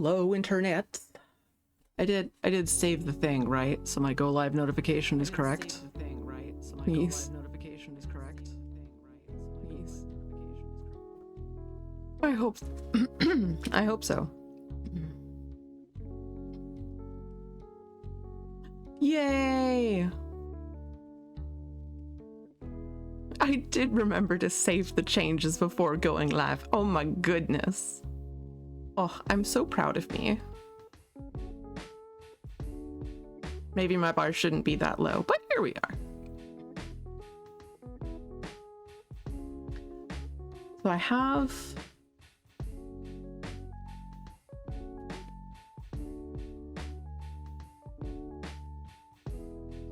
Hello, internet. I did save the thing, right? So my go live notification is correct. Please. I hope I hope so. Yay! I did remember to save the changes before going live. Oh my goodness. Oh, I'm so proud of me. Maybe my bar shouldn't be that low, but here we are. So I have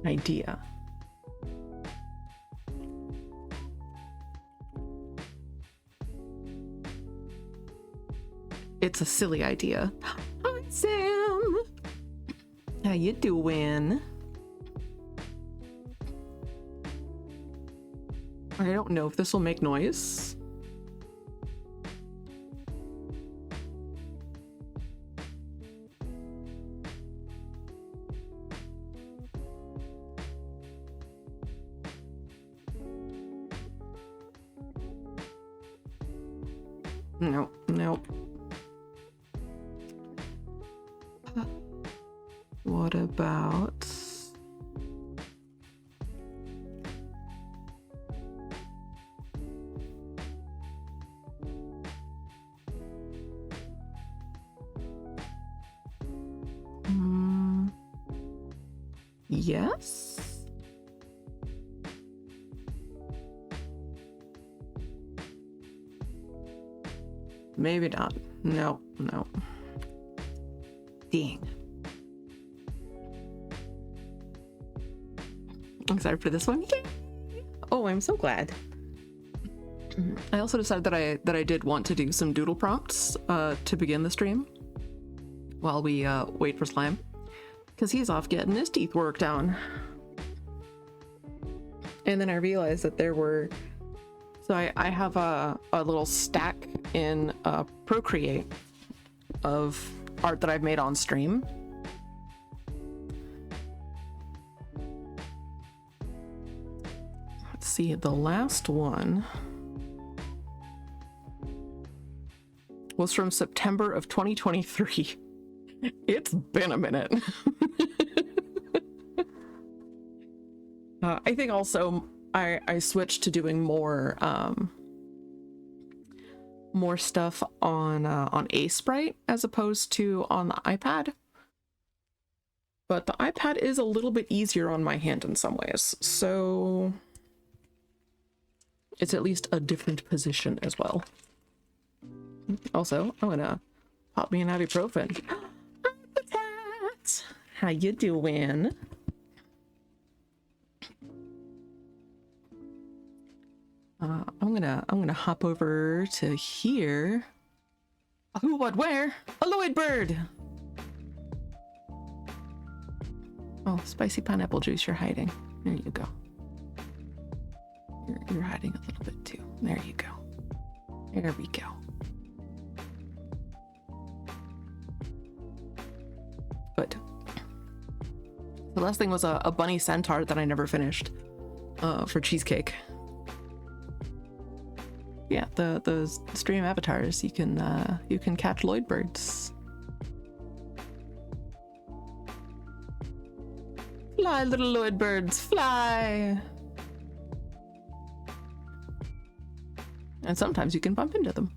an idea. It's a silly idea. Hi, Sam. How you doing? I don't know if this will make noise. No, no. What about... yes? Maybe not. No, no. Dang. I'm excited for this one. Yay! Oh, I'm so glad. I also decided that I did want to do some doodle prompts to begin the stream while we wait for Slime, because he's off getting his teeth worked on. And then I realized that there were... So I have a little stack in Procreate of art that I've made on stream. Let's see, the last one was from September of 2023. It's been a minute. I think also I switched to doing more stuff on Sprite as opposed to on the iPad. But the iPad is a little bit easier on my hand in some ways, so it's at least a different position as well. Also, I'm gonna pop me an ibuprofen. How you doing? I'm gonna hop over to here. Who, what, where? A Lloyd bird. Oh, spicy pineapple juice. You're hiding. There you go. You're hiding a little bit too. There you go. There we go. Good. The last thing was a bunny centaur that I never finished for cheesecake. Yeah, the stream avatars, you can catch Lloyd birds. Fly, little Lloyd birds, fly! And sometimes you can bump into them.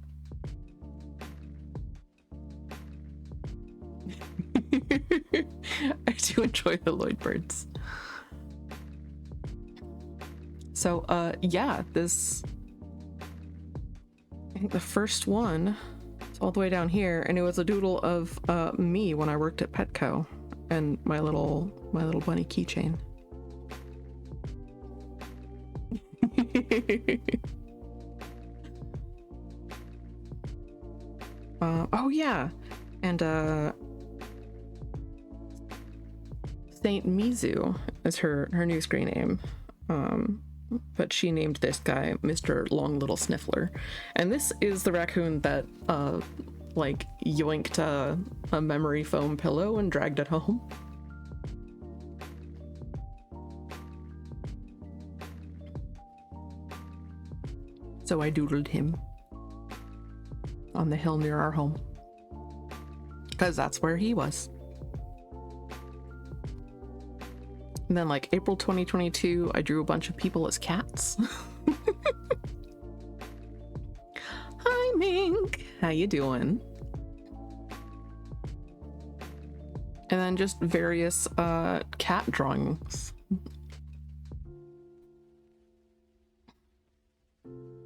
I do enjoy the Lloyd birds. So, yeah, this... I think the first one is all the way down here, and it was a doodle of me when I worked at Petco and my little bunny keychain. Oh yeah, and Saint Mizu is her new screen name. But she named this guy Mr. Long Little Sniffler. And this is the raccoon that like yoinked a memory foam pillow and dragged it home. So I doodled him on the hill near our home, because that's where he was. And then like April 2022, I drew a bunch of people as cats. Hi Mink, how you doing? And then just various cat drawings.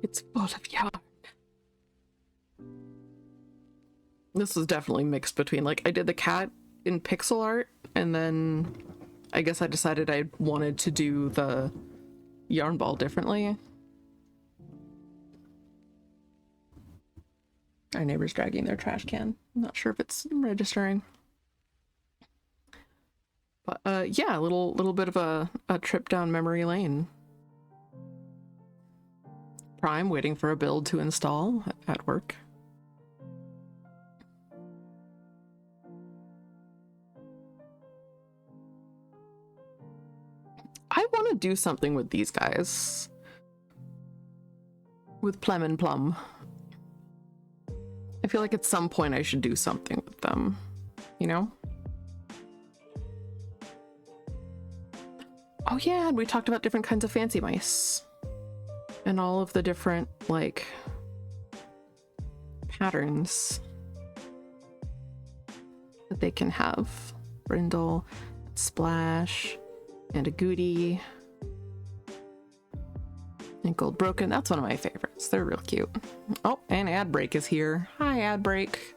It's full of yarn. This was definitely mixed between, like, I did the cat in pixel art, and then I guess I decided I wanted to do the yarn ball differently. Our neighbor's dragging their trash can. I'm not sure if it's registering. But yeah, a little bit of a trip down memory lane. Prime waiting for a build to install at work. I want to do something with these guys. With Plem and Plum. I feel like at some point I should do something with them, you know? Oh yeah, and we talked about different kinds of fancy mice. And all of the different, like, patterns that they can have. Brindle, Splash, and a Goody. And Gold Broken, that's one of my favorites. They're real cute. Oh, and Ad Break is here. Hi, Ad Break.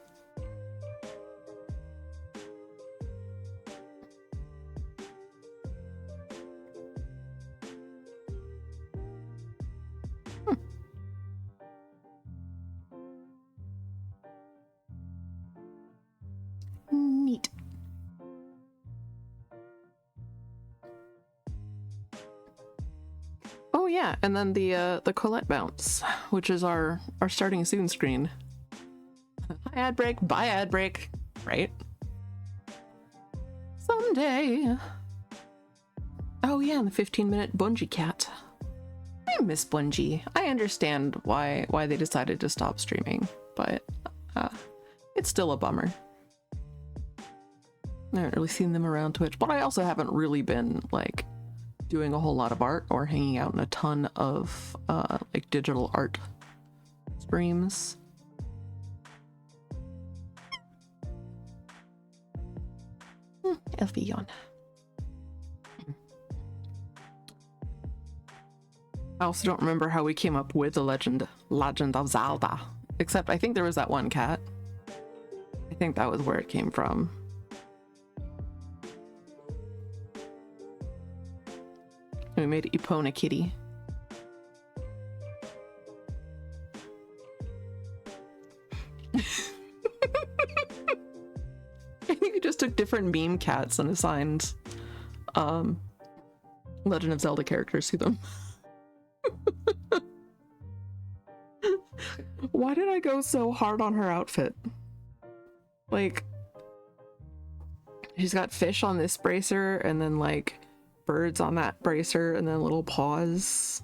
Neat. Oh yeah, and then the Colette bounce, which is our starting soon screen. Hi Ad Break, bye Ad Break, right? Someday. Oh yeah, and the 15-minute Bungie cat. I miss Bungie. I understand why they decided to stop streaming, but it's still a bummer. I haven't really seen them around Twitch, but I also haven't really been like doing a whole lot of art or hanging out in a ton of like digital art streams. Elfie yawn. I also don't remember how we came up with the Legend of Zelda, except I think there was that one cat. I think that was where it came from. We made Epona Kitty. I think we just took different meme cats and assigned Legend of Zelda characters to them. Why did I go so hard on her outfit? Like, she's got fish on this bracer and then like birds on that bracer and then little paws.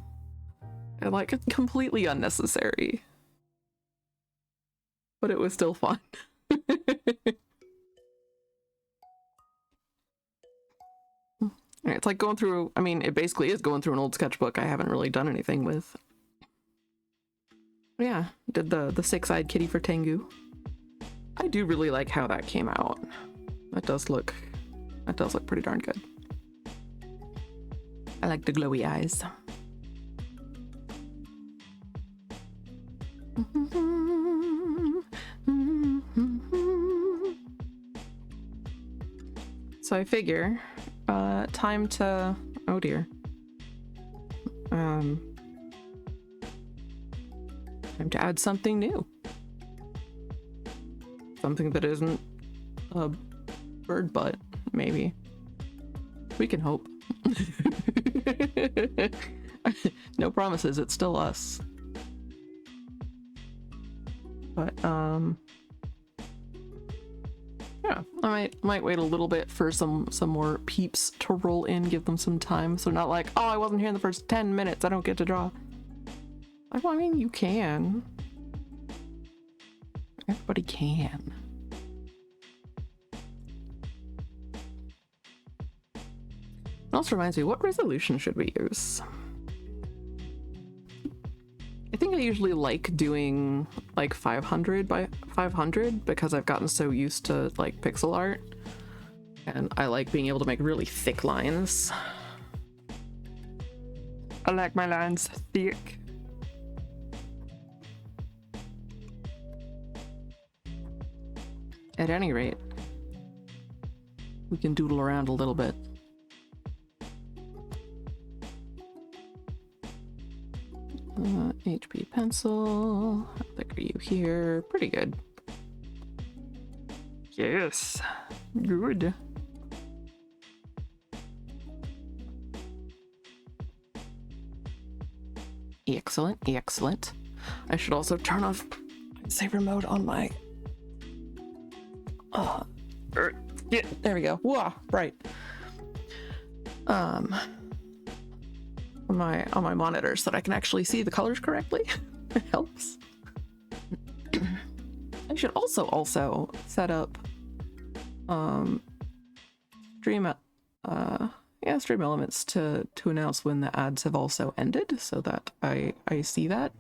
And like, it's completely unnecessary. But it was still fun. It's like going through, I mean, it basically is going through an old sketchbook I haven't really done anything with. Yeah, did the six-eyed kitty for Tengu. I do really like how that came out. That does look pretty darn good. I like the glowy eyes. So I figure, time to, oh dear. Time to add something new. Something that isn't a bird butt, maybe. We can hope. No promises, it's still us. But, Yeah, I might wait a little bit for some more peeps to roll in, give them some time, so not like, oh, I wasn't here in the first 10 minutes, I don't get to draw. Like, well, I mean, you can. Everybody can. It also reminds me, what resolution should we use? I think I usually like doing like 500 by 500 because I've gotten so used to like pixel art, and I like being able to make really thick lines. I like my lines thick. At any rate, we can doodle around a little bit. HB pencil. How thick are you here? Pretty good. Yes. Good. Excellent, excellent. I should also turn off saver mode on my yeah, there we go. Whoa, right. On my monitor so that I can actually see the colors correctly. It helps. I should also set up stream elements to announce when the ads have also ended so that I see that.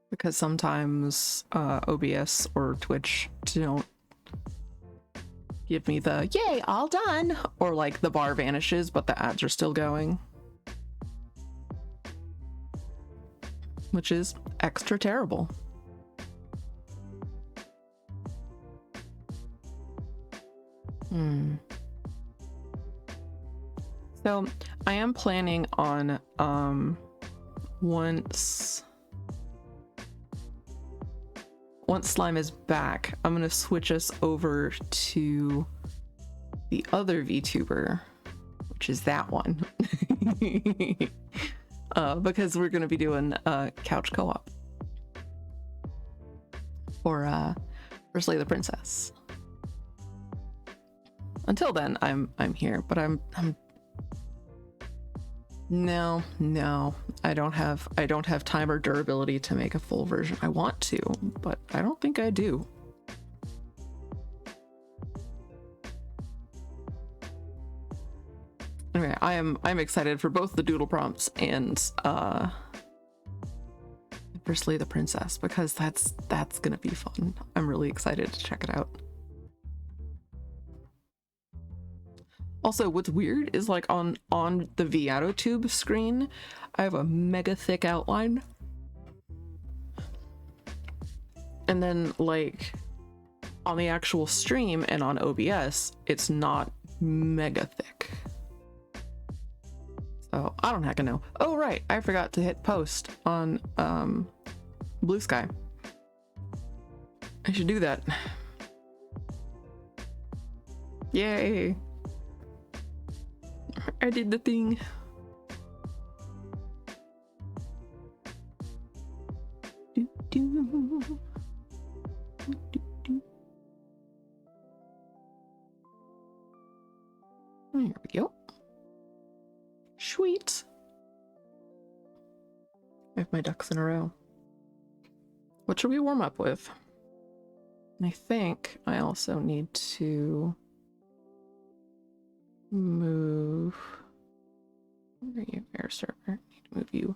Because sometimes OBS or Twitch don't give me the yay, all done, or like the bar vanishes but the ads are still going, which is extra terrible. So I am planning on once Slime is back, I'm gonna switch us over to the other VTuber, which is that one. Because we're gonna be doing couch co-op for Slay the Princess. Until then, I'm here, but I'm no, I don't have time or durability to make a full version. I want to, but I don't think I do. Anyway, I'm excited for both the doodle prompts and for Slay the Princess because that's gonna be fun. I'm really excited to check it out. Also, what's weird is like on the VAutoTube screen, I have a mega thick outline. And then like on the actual stream and on OBS, it's not mega thick. So I don't heckin' know. Oh right, I forgot to hit post on Blue Sky. I should do that. Yay! I did the thing. Do, do. Do, do. There we go. Sweet. I have my ducks in a row. What should we warm up with? I think I also need to move. Where are you, air server? I need to move you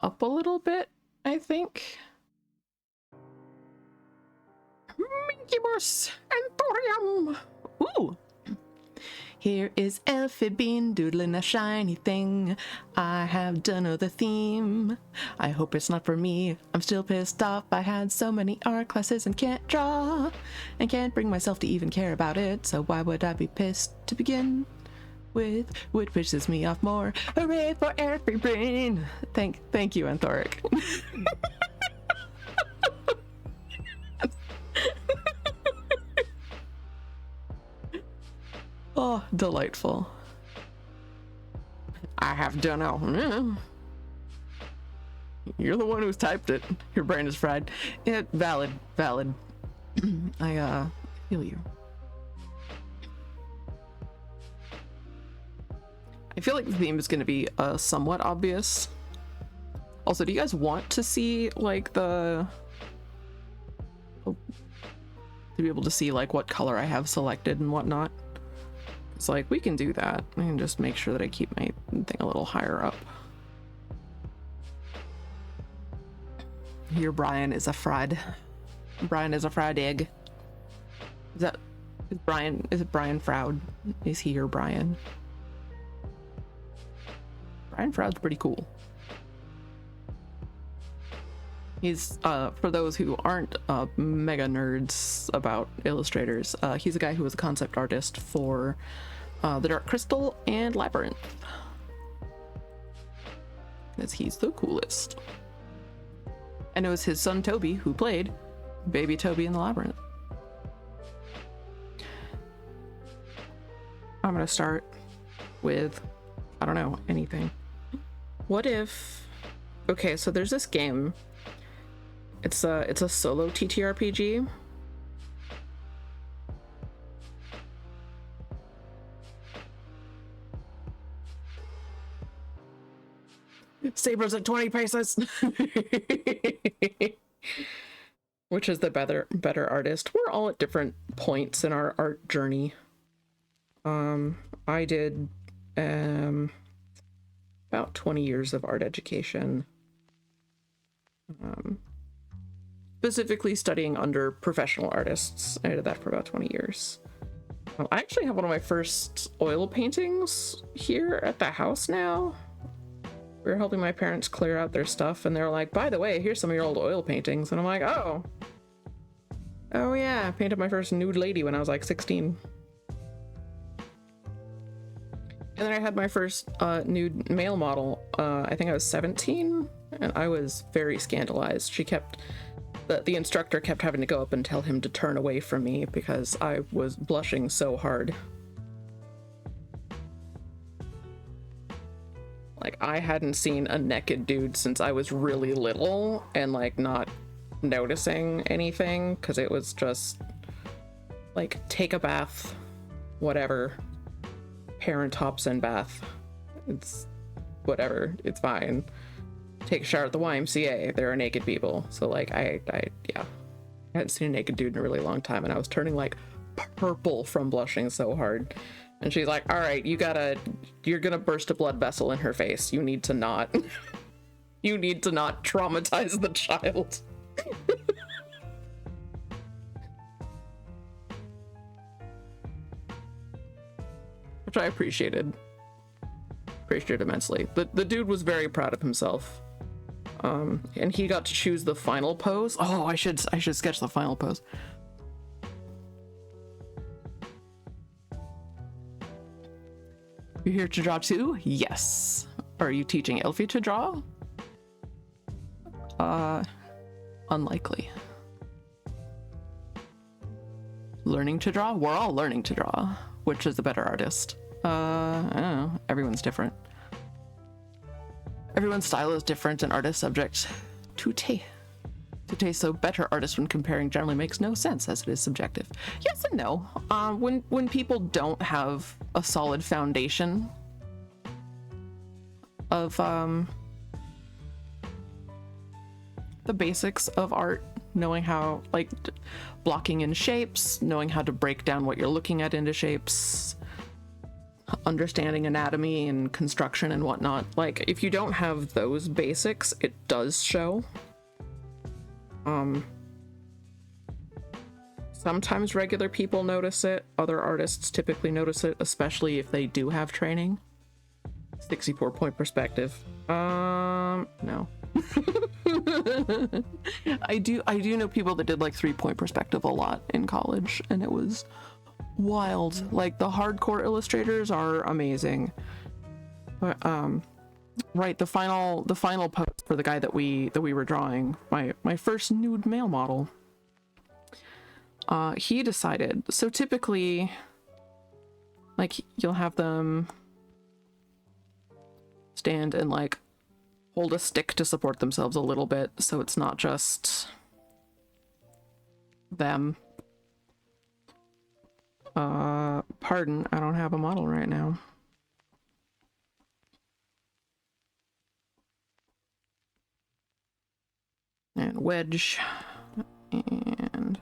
up a little bit, I think. Minkybus and thorium. Ooh. Here is Elfie Bean doodling a shiny thing. I have done the theme. I hope it's not for me. I'm still pissed off. I had so many art classes and can't draw. And can't bring myself to even care about it. So why would I be pissed to begin with? Which pisses me off more. Hooray for Elfie Bean. Thank you, Anthoric. Oh, delightful. I have done all. You're the one who's typed it. Your brain is fried. Yeah, valid. I feel you. I feel like the theme is going to be somewhat obvious. Also, do you guys want to see like to be able to see like what color I have selected and whatnot? It's like we can do that. I can just make sure that I keep my thing a little higher up. Here, Brian is a fried. Brian is a fried egg. Is it Brian Froud? Is he or Brian? Brian Froud's pretty cool. He's, for those who aren't mega nerds about illustrators, he's a guy who was a concept artist for The Dark Crystal and Labyrinth. Because he's the coolest. And it was his son Toby who played Baby Toby in the Labyrinth. I'm gonna start with, I don't know, anything. What if, okay, so there's this game. It's a solo TTRPG. Sabers at 20 paces. Which is the better artist? We're all at different points in our art journey. I did about 20 years of art education. Specifically studying under professional artists. I did that for about 20 years. I actually have one of my first oil paintings here at the house now. We were helping my parents clear out their stuff, and they were like, by the way, here's some of your old oil paintings. And I'm like, oh yeah, I painted my first nude lady when I was like 16. And then I had my first nude male model, I think I was 17, and I was very scandalized. She kept, the instructor kept having to go up and tell him to turn away from me because I was blushing so hard. Like, I hadn't seen a naked dude since I was really little, and like not noticing anything because it was just like, take a bath, whatever. Parent hops in bath. It's whatever, it's fine. Take a shower at the YMCA, there are naked people. So like, yeah. I hadn't seen a naked dude in a really long time, and I was turning like purple from blushing so hard. And she's like, all right, you're gonna burst a blood vessel in her face. You need to not traumatize the child. Which I appreciated immensely. The dude was very proud of himself. And he got to choose the final pose. Oh, I should sketch the final pose. You're here to draw too? Yes. Are you teaching Elfie to draw? Unlikely. Learning to draw? We're all learning to draw. Which is the better artist? I don't know. Everyone's different. Everyone's style is different and art is subject to taste. So better artist when comparing generally makes no sense as it is subjective. Yes and no. When people don't have a solid foundation of the basics of art, knowing how, like, blocking in shapes, knowing how to break down what you're looking at into shapes, understanding anatomy and construction and whatnot. Like, if you don't have those basics, it does show. Sometimes regular people notice it. Other artists typically notice it, especially if they do have training. 64-point perspective. No. I do know people that did like 3-point perspective a lot in college, and it was wild. Like, the hardcore illustrators are amazing. But right, the final pose for the guy that we were drawing, my first nude male model. He decided, so typically, like, you'll have them stand in like hold a stick to support themselves a little bit, so it's not just them. Pardon, I don't have a model right now. And wedge. And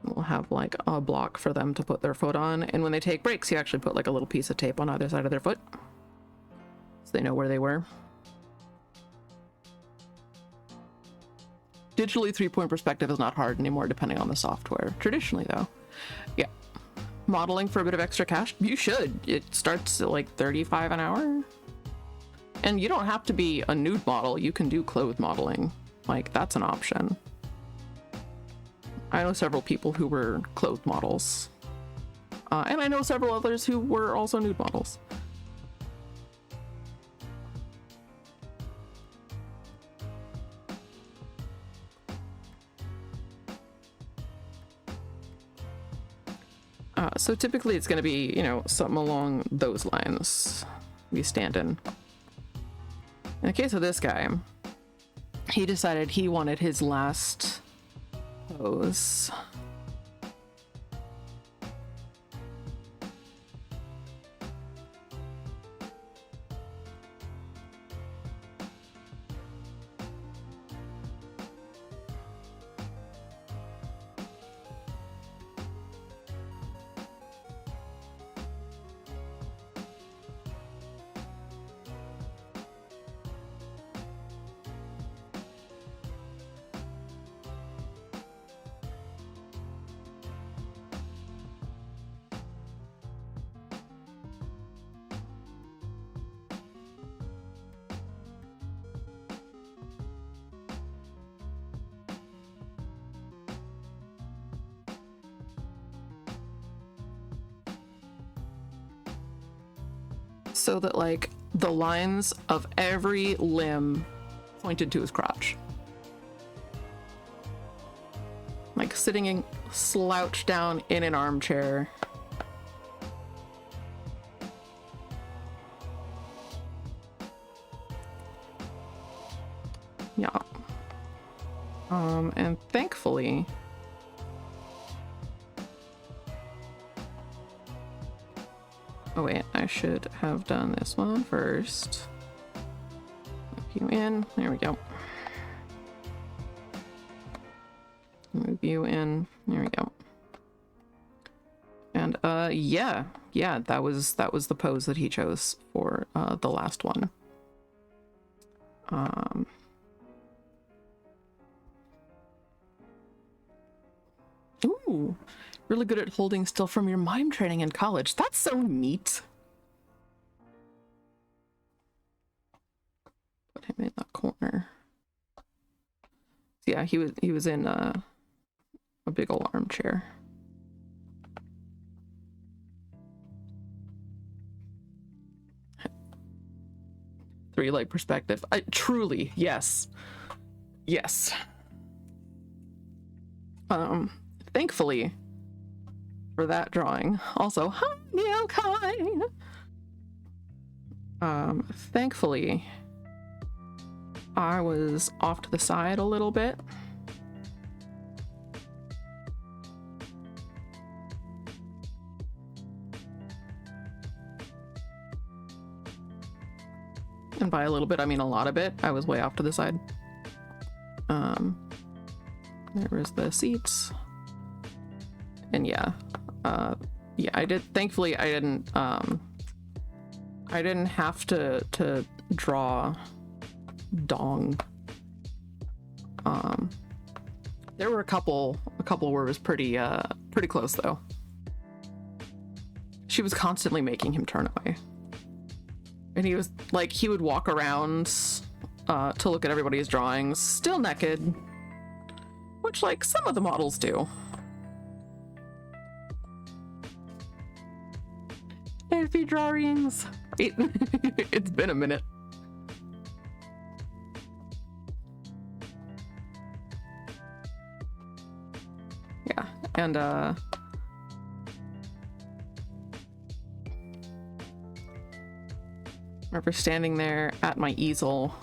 we'll have like a block for them to put their foot on. And when they take breaks, you actually put like a little piece of tape on either side of their foot, so they know where they were. Digitally, 3-point perspective is not hard anymore, depending on the software. Traditionally, though, yeah. Modeling for a bit of extra cash? You should. It starts at like 35 an hour. And you don't have to be a nude model. You can do clothes modeling. Like, that's an option. I know several people who were clothes models. And I know several others who were also nude models. So typically it's going to be, you know, something along those lines. We stand in. In the case of this guy, he decided he wanted his last pose. So that like the lines of every limb pointed to his crotch. Like sitting slouched down in an armchair. Yeah. And thankfully, oh wait, I should have done this one first. Move you in. There we go. Move you in. There we go. And yeah, that was the pose that he chose for the last one. Ooh. Really good at holding still from your mime training in college. That's so neat. Put him in that corner. Yeah, he was in a big old armchair. Three-leg perspective. Truly, yes. Yes. Thankfully, for that drawing. Also, hi, Neil Kai. Thankfully, I was off to the side a little bit. And by a little bit, I mean a lot of it. I was way off to the side. There was the seats. And yeah, I did. Thankfully, I didn't have to draw dong. There were a couple where it was pretty close though. She was constantly making him turn away, and he was like, he would walk around to look at everybody's drawings, still naked, which like some of the models do. If drawings. It's been a minute. Yeah, and remember standing there at my easel.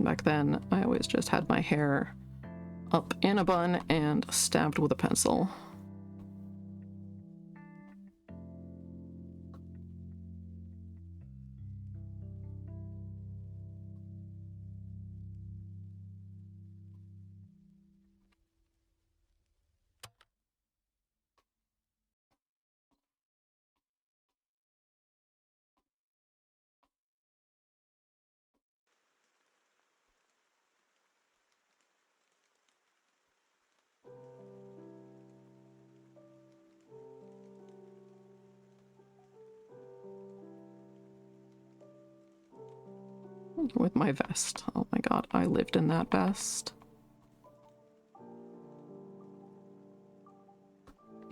Back then, I always just had my hair up in a bun and stabbed with a pencil. With my vest. Oh my god, I lived in that vest.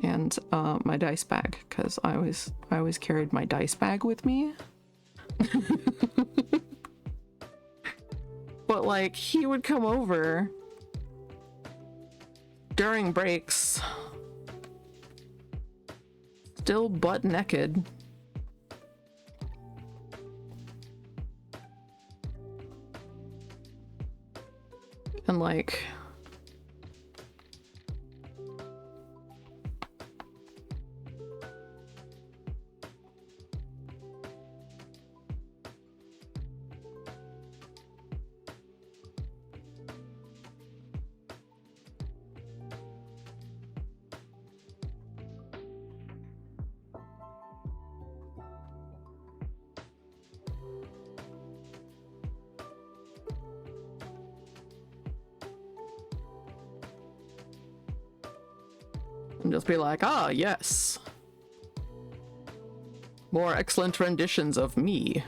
And my dice bag, because I always carried my dice bag with me. But like, he would come over during breaks, still butt naked. And like, and just be like, ah, yes. More excellent renditions of me.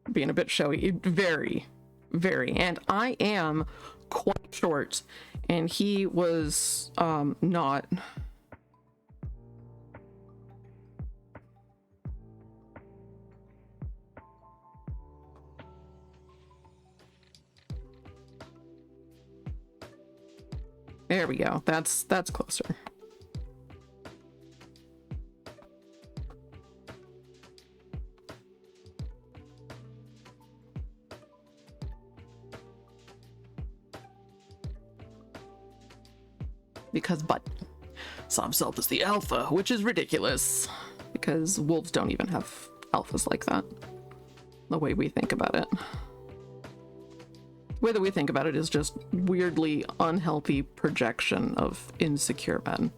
Being a bit showy. Very, very. And I am quite short, and he was not. There we go. That's closer. Because but Sobselp is the alpha, which is ridiculous. Because wolves don't even have alphas like that. The way we think about it. The way that we think about it is just weirdly unhealthy projection of insecure men.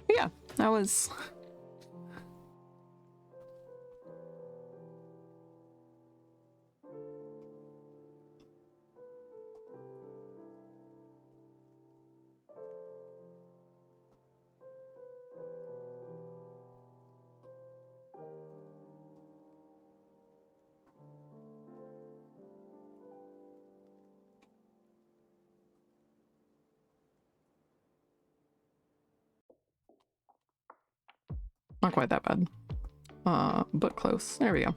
Yeah, that was... not quite that bad. But close. There we go.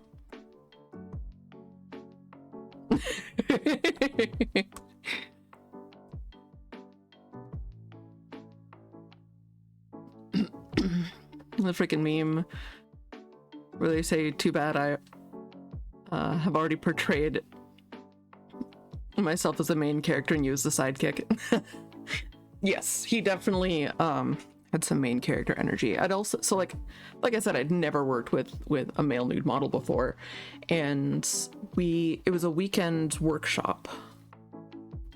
The freaking meme where they say, too bad I have already portrayed myself as the main character and you as the sidekick. Yes, he definitely had some main character energy. I'd also, so like I said, I'd never worked with a male nude model before, and it was a weekend workshop.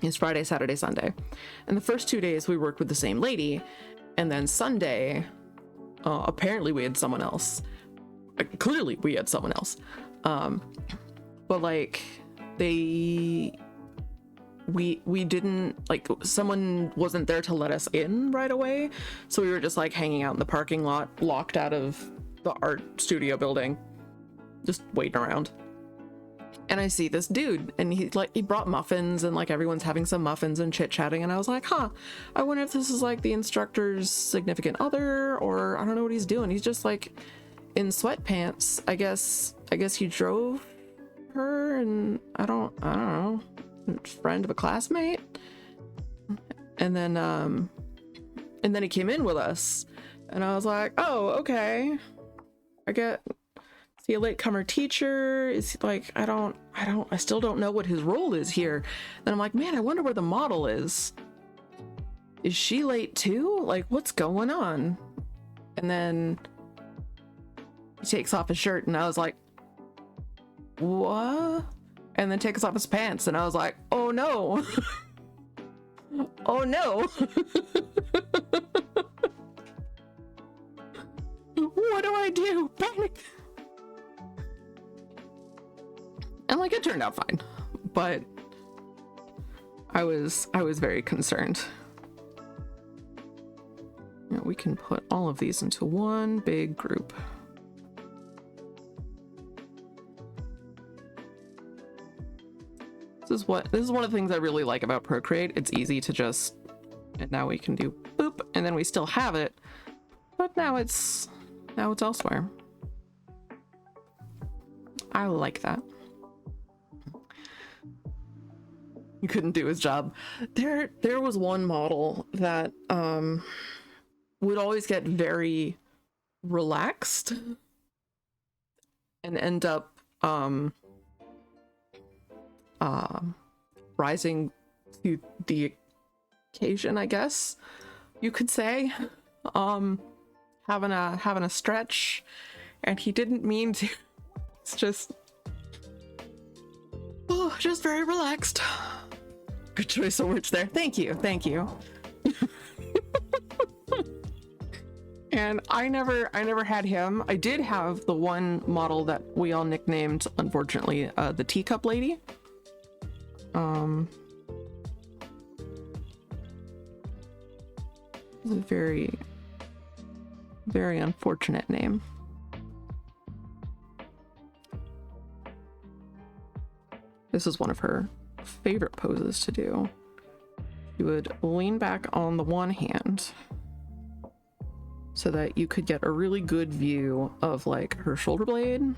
It's Friday, Saturday, Sunday, and the first 2 days we worked with the same lady, and then Sunday apparently we had someone else, clearly we had someone else. But like we didn't, like, someone wasn't there to let us in right away, so we were just like hanging out in the parking lot, locked out of the art studio building, just waiting around. And I see this dude, and he brought muffins, and like everyone's having some muffins and chit-chatting, and I was like, huh, I wonder if this is like the instructor's significant other, or I don't know what he's doing. He's just like in sweatpants. I guess he drove her, and I don't know, friend of a classmate. And then he came in with us, and I was like, oh, okay, is he a latecomer teacher? Is he like, I still don't know what his role is here. And I'm like, man, I wonder where the model is. Is she late too? Like, what's going on? And then he takes off his shirt, and I was like, what? And then takes off his pants, and I was like, oh no. Oh no. What do I do? Panic. And like, it turned out fine, but I was very concerned. Now we can put all of these into one big group. This is one of the things I really like about Procreate. It's easy to just, and now we can do boop, and then we still have it, but now it's elsewhere. I like that. You couldn't do his job. There was one model that would always get very relaxed and end up rising to the occasion, I guess you could say. Having a stretch, and he didn't mean to. It's just very relaxed. Good choice of words there. Thank you. And I never had him. I did have the one model that we all nicknamed, unfortunately, the teacup lady. It's a very, very unfortunate name. This is one of her favorite poses to do. You would lean back on the one hand so that you could get a really good view of like her shoulder blade.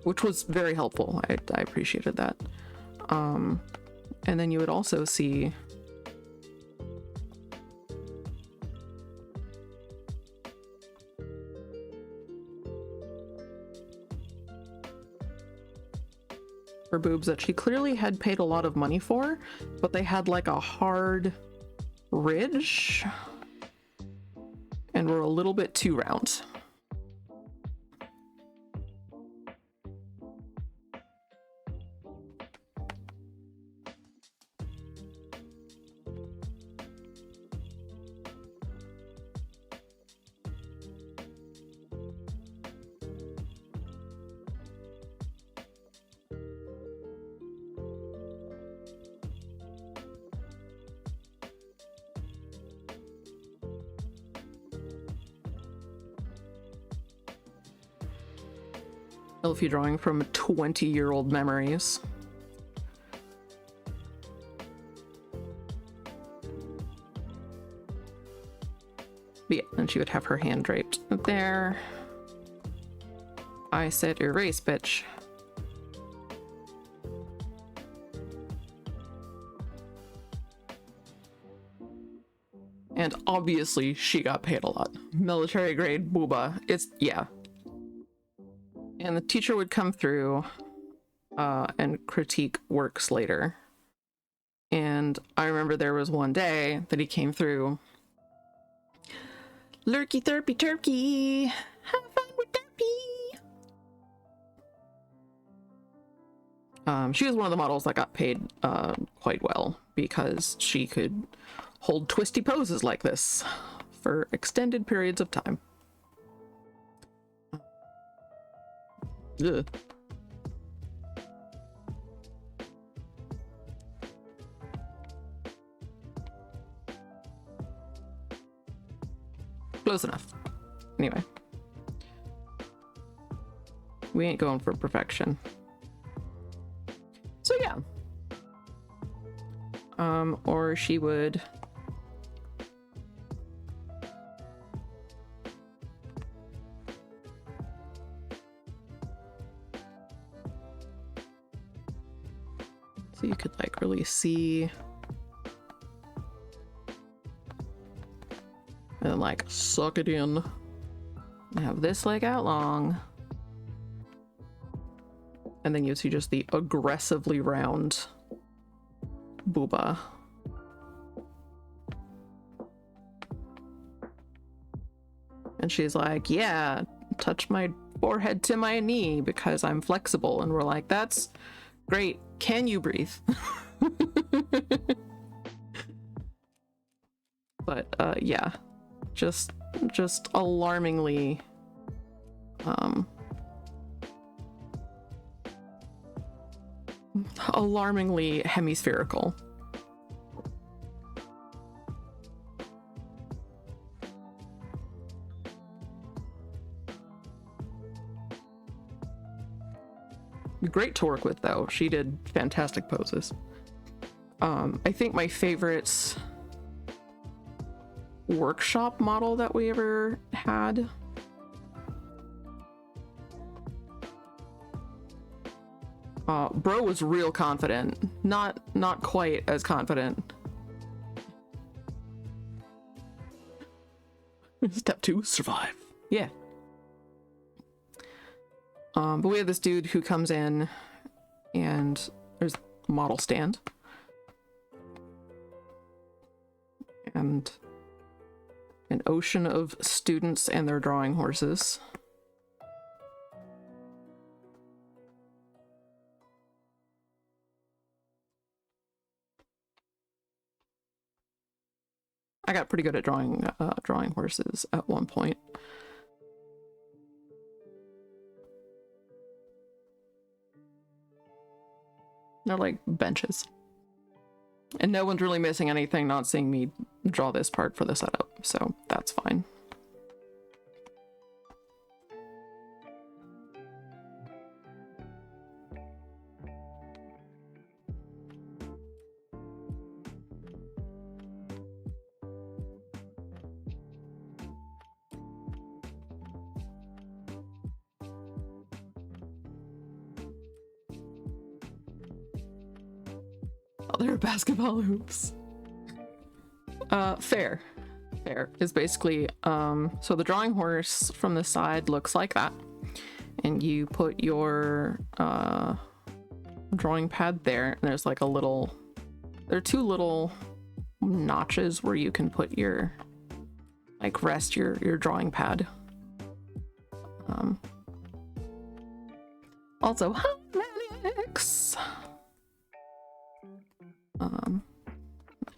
Which was very helpful. I appreciated that. And then you would also see her boobs that she clearly had paid a lot of money for, but they had like a hard ridge and were a little bit too round. Selfie drawing from 20-year-old memories. But yeah, and she would have her hand draped there. I said erase, bitch. And obviously she got paid a lot. Military grade booba. Yeah. And the teacher would come through and critique works later. And I remember there was one day that he came through. Lurky therpy turkey, have fun with therpy. She was one of the models that got paid quite well because she could hold twisty poses like this for extended periods of time. Ugh. Close enough. Anyway. We ain't going for perfection. So yeah. Or she would... So you could like really see... And like suck it in. Have this leg out long. And then you see just the aggressively round booba. And she's like, yeah, touch my forehead to my knee because I'm flexible. And we're like, that's great. Can you breathe? But yeah, just alarmingly alarmingly hemispherical. Great to work with though. She did fantastic poses. I think my favorite workshop model that we ever had Bro was real confident. Not quite as confident. Step 2, survive. Yeah. But we have this dude who comes in and there's a model stand. And an ocean of students and their drawing horses. I got pretty good at drawing horses at one point. They're like benches. And no one's really missing anything not seeing me draw this part for the setup, so that's fine. Oh, there are basketball hoops. Fair is basically, so the drawing horse from the side looks like that. And you put your drawing pad there, and there's like a little, there are two little notches where you can put your, like rest your drawing pad. Also, Alex!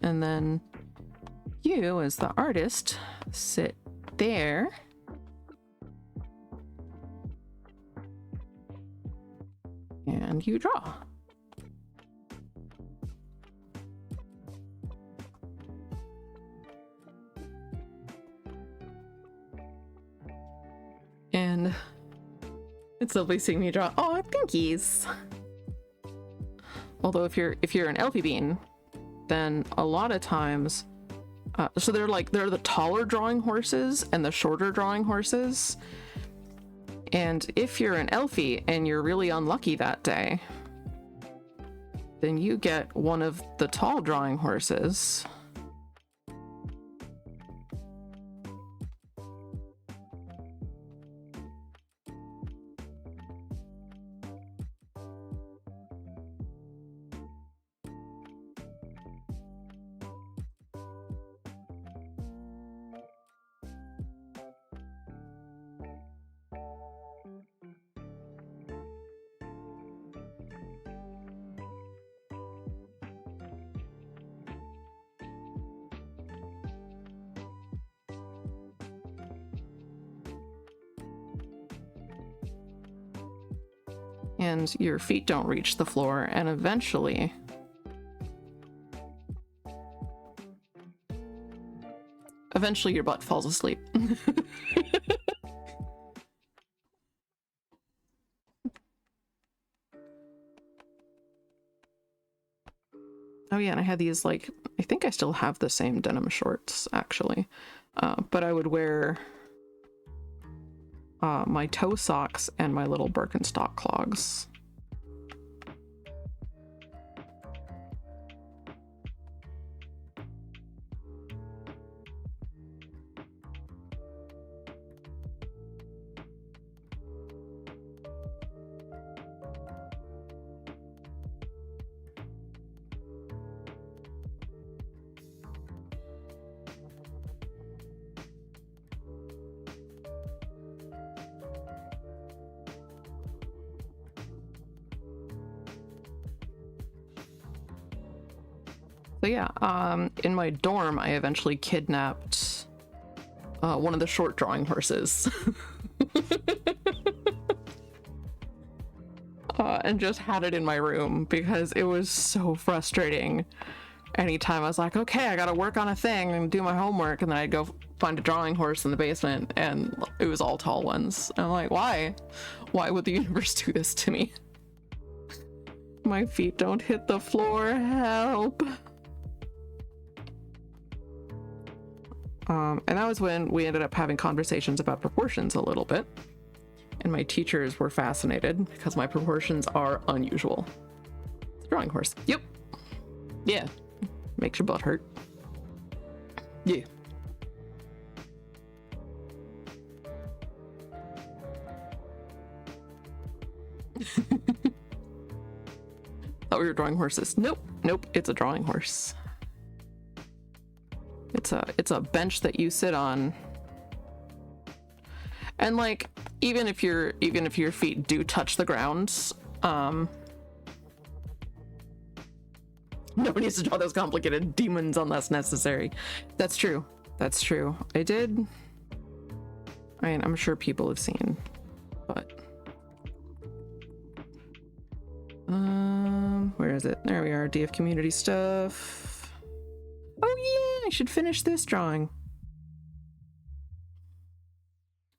And then you, as the artist, sit there. And you draw. And it's lovely seeing me draw. Oh, pinkies. Although if you're an Elfie Bean, then a lot of times, so they're the taller drawing horses and the shorter drawing horses. And if you're an Elfie and you're really unlucky that day, then you get one of the tall drawing horses. and your feet don't reach the floor, and eventually your butt falls asleep. Oh yeah, and I had these, like, I think I still have the same denim shorts, actually. But I would wear my toe socks and my little Birkenstock clogs. So yeah, in my dorm, I eventually kidnapped one of the short drawing horses. And just had it in my room because it was so frustrating. Anytime I was like, okay, I gotta work on a thing and do my homework, and then I'd go find a drawing horse in the basement, and it was all tall ones. And I'm like, why? Why would the universe do this to me? My feet don't hit the floor, help! And that was when we ended up having conversations about proportions a little bit. And my teachers were fascinated because my proportions are unusual. It's a drawing horse. Yep. Yeah. Makes your butt hurt. Yeah. Thought we were drawing horses. Nope. Nope. It's a drawing horse. It's a bench that you sit on. And like, even if your feet do touch the ground, nobody needs to draw those complicated demons unless necessary. That's true. That's true. I mean, I'm sure people have seen, but where is it? There we are. DF community stuff. Oh yeah, I should finish this drawing.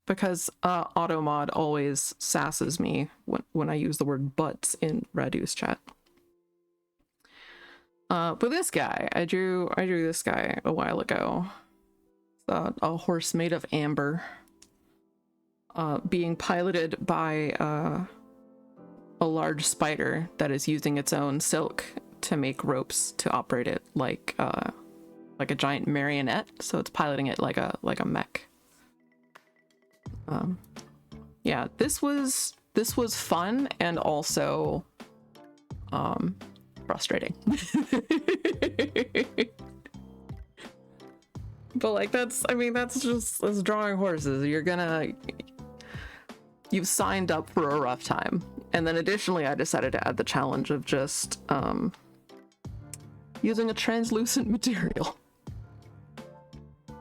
Because AutoMod always sasses me when I use the word butts in Radu's chat. But this guy, I drew this guy a while ago. A horse made of amber, being piloted by a large spider that is using its own silk to make ropes to operate it like a giant marionette. So it's piloting it like a mech. Yeah, this was fun and also frustrating. But like, that's drawing horses. You've signed up for a rough time. And then additionally, I decided to add the challenge of just using a translucent material.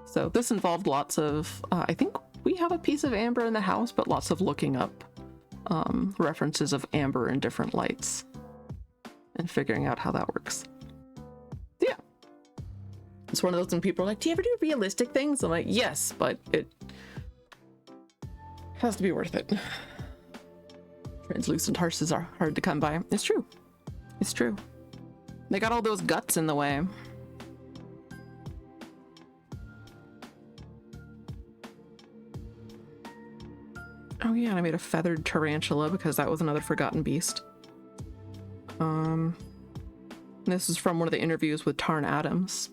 So this involved lots of, I think we have a piece of amber in the house, but lots of looking up references of amber in different lights and figuring out how that works. Yeah. It's one of those when people are like, do you ever do realistic things? I'm like, yes, but it has to be worth it. Translucent horses are hard to come by. It's true. It's true. They got all those guts in the way. Oh yeah, and I made a feathered tarantula because that was another forgotten beast. This is from one of the interviews with Tarn Adams.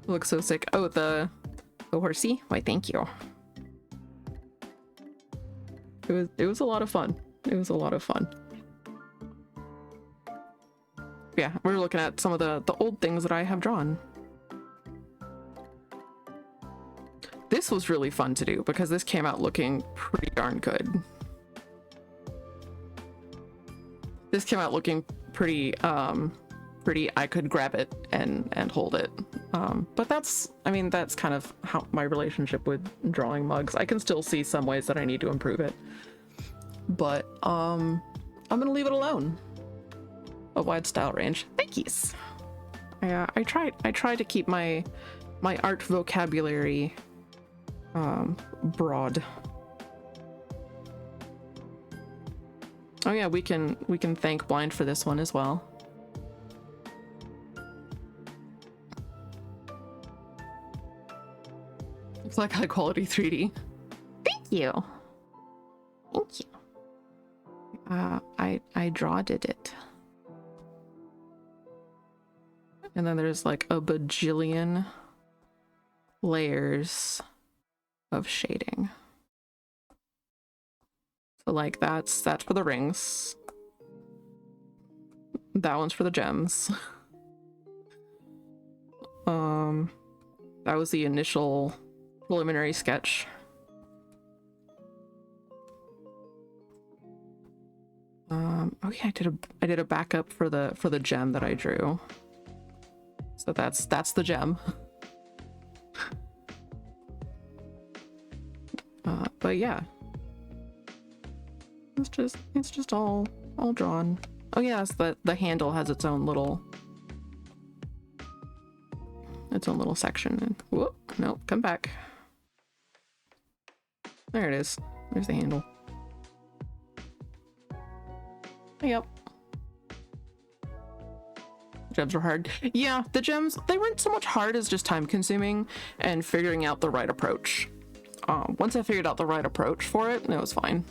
Looks so sick. Oh, the horsey? Why, thank you. It was a lot of fun. It was a lot of fun. Yeah, we're looking at some of the old things that I have drawn. This was really fun to do because this came out looking pretty darn good. This came out looking pretty pretty, I could grab it and hold it. But that's, I mean, that's kind of how my relationship with drawing mugs. I can still see some ways that I need to improve it, but I'm gonna leave it alone. A wide style range. Thankies. I tried to keep my art vocabulary broad. Oh yeah, we can thank Blind for this one as well. It's like high quality 3D. Thank you. Thank you. I did it. And then there's like a bajillion layers of shading. So like that's for the rings. That one's for the gems. That was the initial preliminary sketch. Okay, I did a backup for the gem that I drew. So that's the gem. But yeah. It's just all drawn. Oh yes, the handle has its own little section. And whoop, no, come back. There it is. There's the handle. Yep. Gems were hard. Yeah, the gems, they weren't so much hard as just time consuming and figuring out the right approach. Once I figured out the right approach for it, it was fine.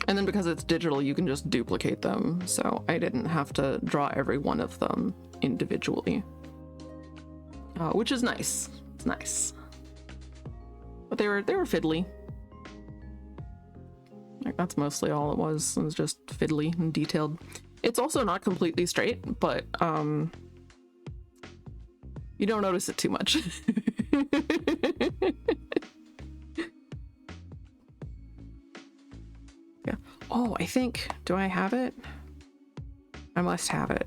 And then because it's digital, you can just duplicate them, so I didn't have to draw every one of them individually. Which is nice. It's nice. But they were fiddly. Like, that's mostly all it was. It was just fiddly and detailed. It's also not completely straight, but you don't notice it too much. Yeah. Oh, I think, do I have it? I must have it.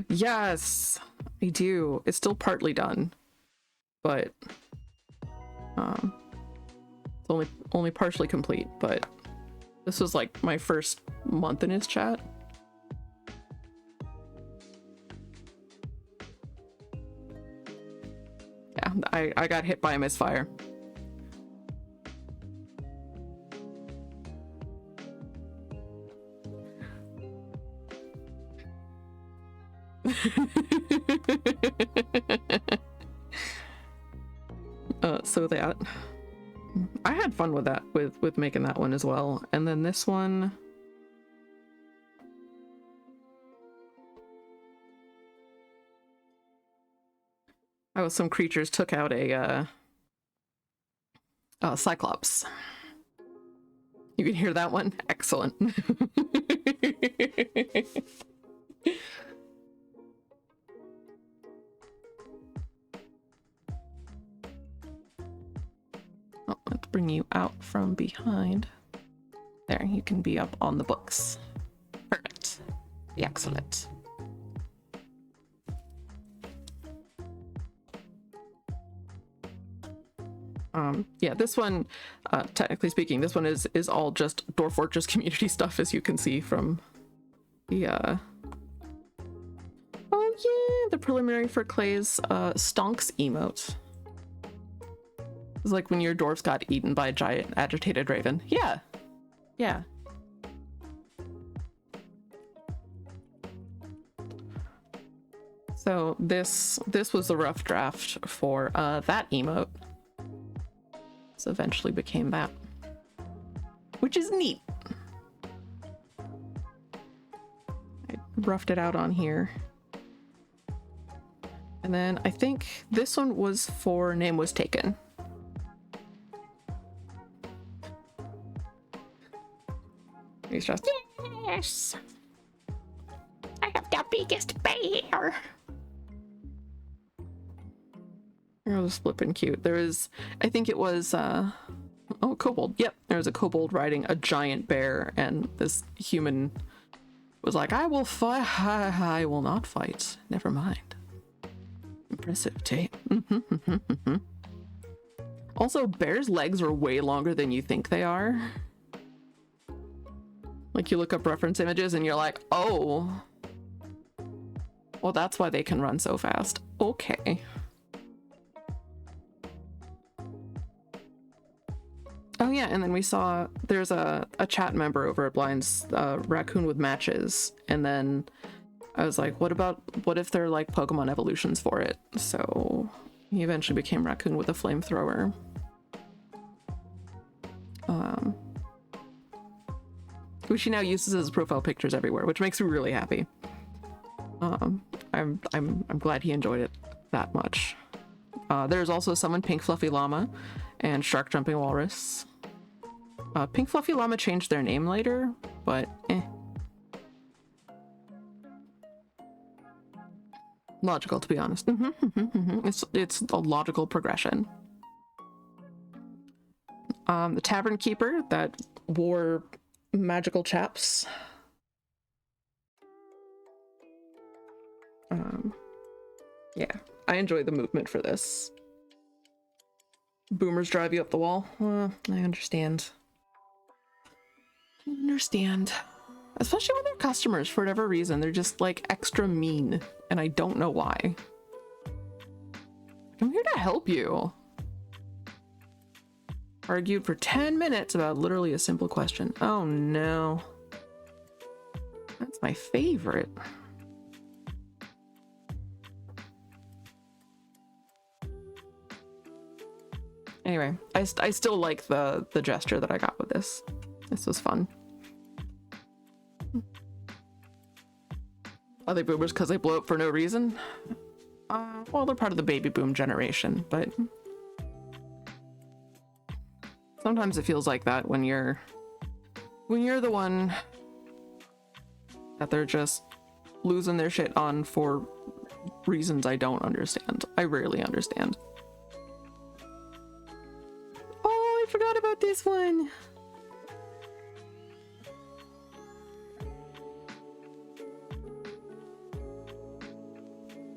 Yes, I do. It's still partly done, but it's only partially complete. But this was like my first month in his chat. Yeah, I got hit by a misfire. So that I had fun with that, with making that one as well. And then this one, oh, some creatures took out a cyclops. You can hear that one? Excellent. Oh, let's bring you out from behind. There, you can be up on the books. Perfect. Excellent. Yeah, this one, technically speaking, this one is all just Dwarf Fortress community stuff, as you can see from the oh yeah, the preliminary for Clay's stonks emote. It's like when your dwarfs got eaten by a giant agitated raven. Yeah. Yeah. So this was the rough draft for that emote. So eventually became that, which is neat. I roughed it out on here. And then I think this one was for Name Was Taken. He's just, yes, I have the biggest bear. It was flippin' cute. There is, I think it was, oh, kobold. Yep, there was a kobold riding a giant bear and this human was like, I will fight. I will not fight. Never mind. Impressive tape. Also, bears' legs are way longer than you think they are. Like, you look up reference images and you're like, oh. Well, that's why they can run so fast. Okay. Oh yeah, and then we saw there's a chat member over at Blind's, raccoon with matches, and then I was like, what if they're like Pokemon evolutions for it? So he eventually became Raccoon with a flamethrower. Which he now uses as profile pictures everywhere, which makes me really happy. I'm glad he enjoyed it that much. There's also someone Pink Fluffy Llama and Shark Jumping Walrus. Pink Fluffy Llama changed their name later, but logical, to be honest. It's a logical progression. The Tavern Keeper that wore magical chaps. Yeah, I enjoy the movement for this. Boomers drive you up the wall. I understand. Especially when they're customers, for whatever reason. They're just like extra mean, and I don't know why. I'm here to help you. Argued for 10 minutes about literally a simple question. Oh no. That's my favorite. Anyway, I still like the gesture that I got with this. This was fun. Are they boomers because they blow up for no reason? Well, they're part of the baby boom generation, but sometimes it feels like that when you're the one that they're just losing their shit on for reasons I don't understand. I rarely understand. Oh, I forgot about this one.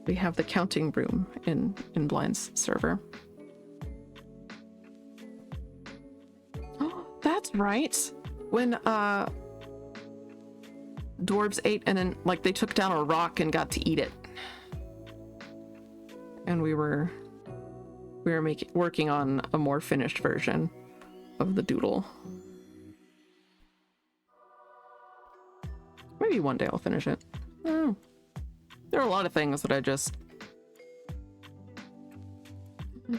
We have the counting room in Blind's server. Oh, that's right. When dwarves ate and then like they took down a rock and got to eat it. And we were working on a more finished version of the Doodle. Maybe one day I'll finish it. Oh. There are a lot of things that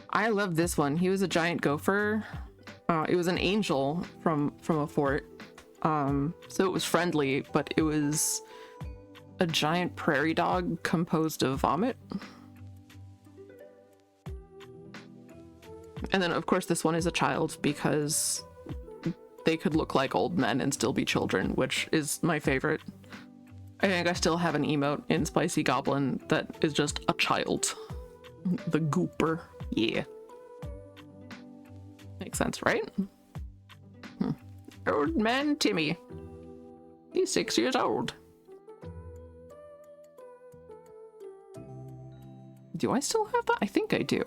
I love this one. He was a giant gopher. It was an angel from a fort. So it was friendly, but it was a giant prairie dog composed of vomit. And then of course this one is a child because they could look like old men and still be children, which is my favorite. I think I still have an emote in Spicy Goblin that is just a child. The gooper. Yeah. Makes sense, right? Old man Timmy. He's 6 years old. Do I still have that? I think I do.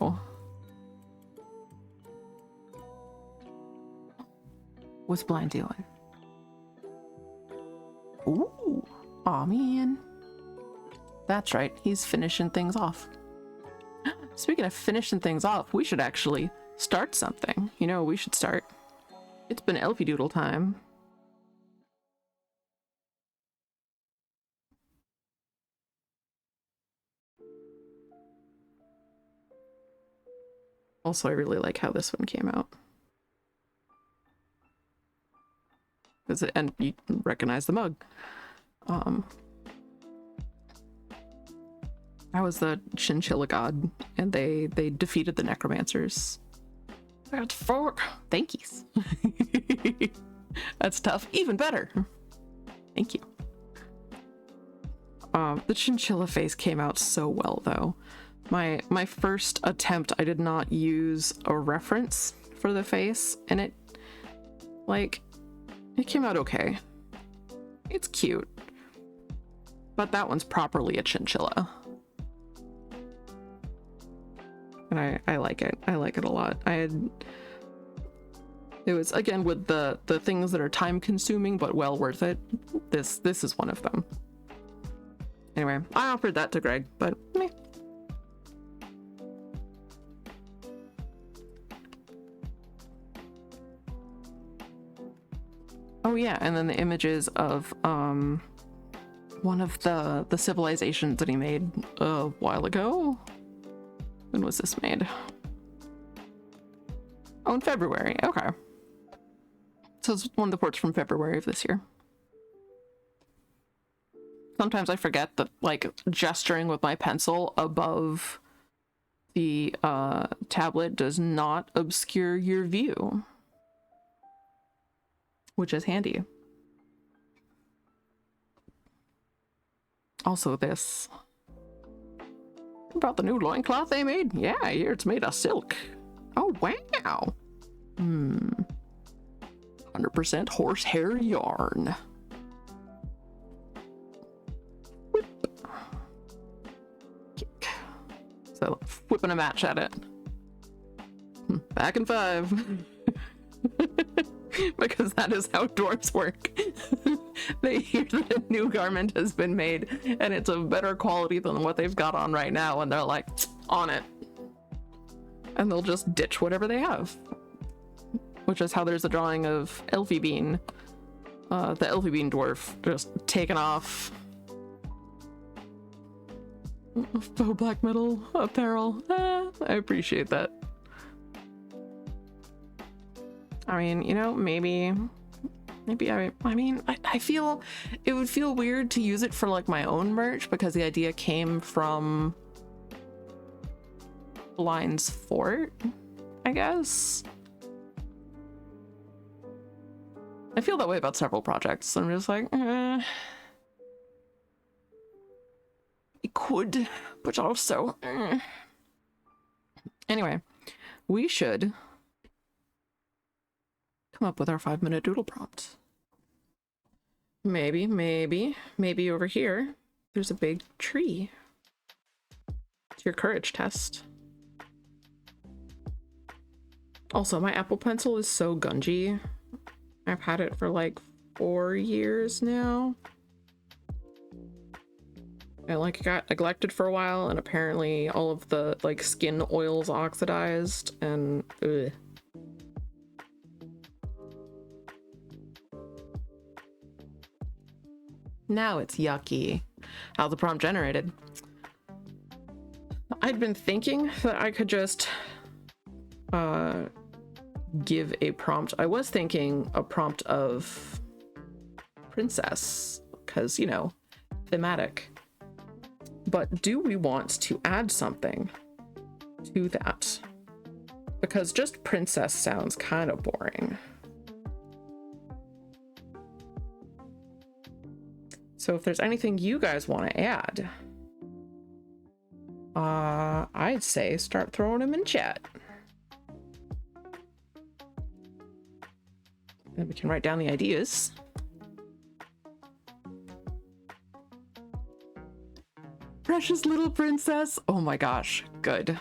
What's Blind doing? Ooh. Aw, man. That's right, he's finishing things off. Speaking of finishing things off, we should actually start something. You know, we should start. It's been Elfie Doodle time. Also, I really like how this one came out. And you recognize the mug. I was the chinchilla god, and they defeated the necromancers. That's fuck. Thank you. That's tough. Even better. Thank you. The chinchilla face came out so well, though. My first attempt, I did not use a reference for the face, and it came out okay. It's cute. but that one's properly a chinchilla. And I like it. I like it a lot. It was, again, with the things that are time consuming but well worth it. This is one of them. Anyway, I offered that to Greg, but meh. Oh yeah, and then the images of one of the civilizations that he made a while ago. When was this made? Oh, in February. Okay. So it's one of the ports from February of this year. Sometimes I forget that, like, gesturing with my pencil above the tablet does not obscure your view, which is handy. Also this. About the new loincloth they made? Yeah, I hear it's made of silk. Oh, wow. 100% horsehair yarn. Whip. Kick. So, whipping a match at it. Back in 5. Because that is how dwarves work. They hear that a new garment has been made and it's of better quality than what they've got on right now, and they're like, on it. And they'll just ditch whatever they have. Which is how there's a drawing of Elfie Bean, the Elfie Bean dwarf, just taken off. Faux black metal apparel. I appreciate that. I mean, you know, maybe I feel it would feel weird to use it for like my own merch because the idea came from Blind's Fort, I guess. I feel that way about several projects. I'm just like, it could, but also, Anyway, we should come up with our 5-minute doodle prompt. Maybe over here, there's a big tree. It's your courage test. Also, my Apple Pencil is so gungy. I've had it for like 4 years now. I like got neglected for a while, and apparently all of the like skin oils oxidized, and ugh. Now it's yucky. How's the prompt generated? I'd been thinking that I could just give a prompt. I was thinking a prompt of princess, because, you know, thematic. But do we want to add something to that? Because just princess sounds kind of boring. So if there's anything you guys want to add, I'd say start throwing them in chat. Then we can write down the ideas. Precious little princess. Oh my gosh, good.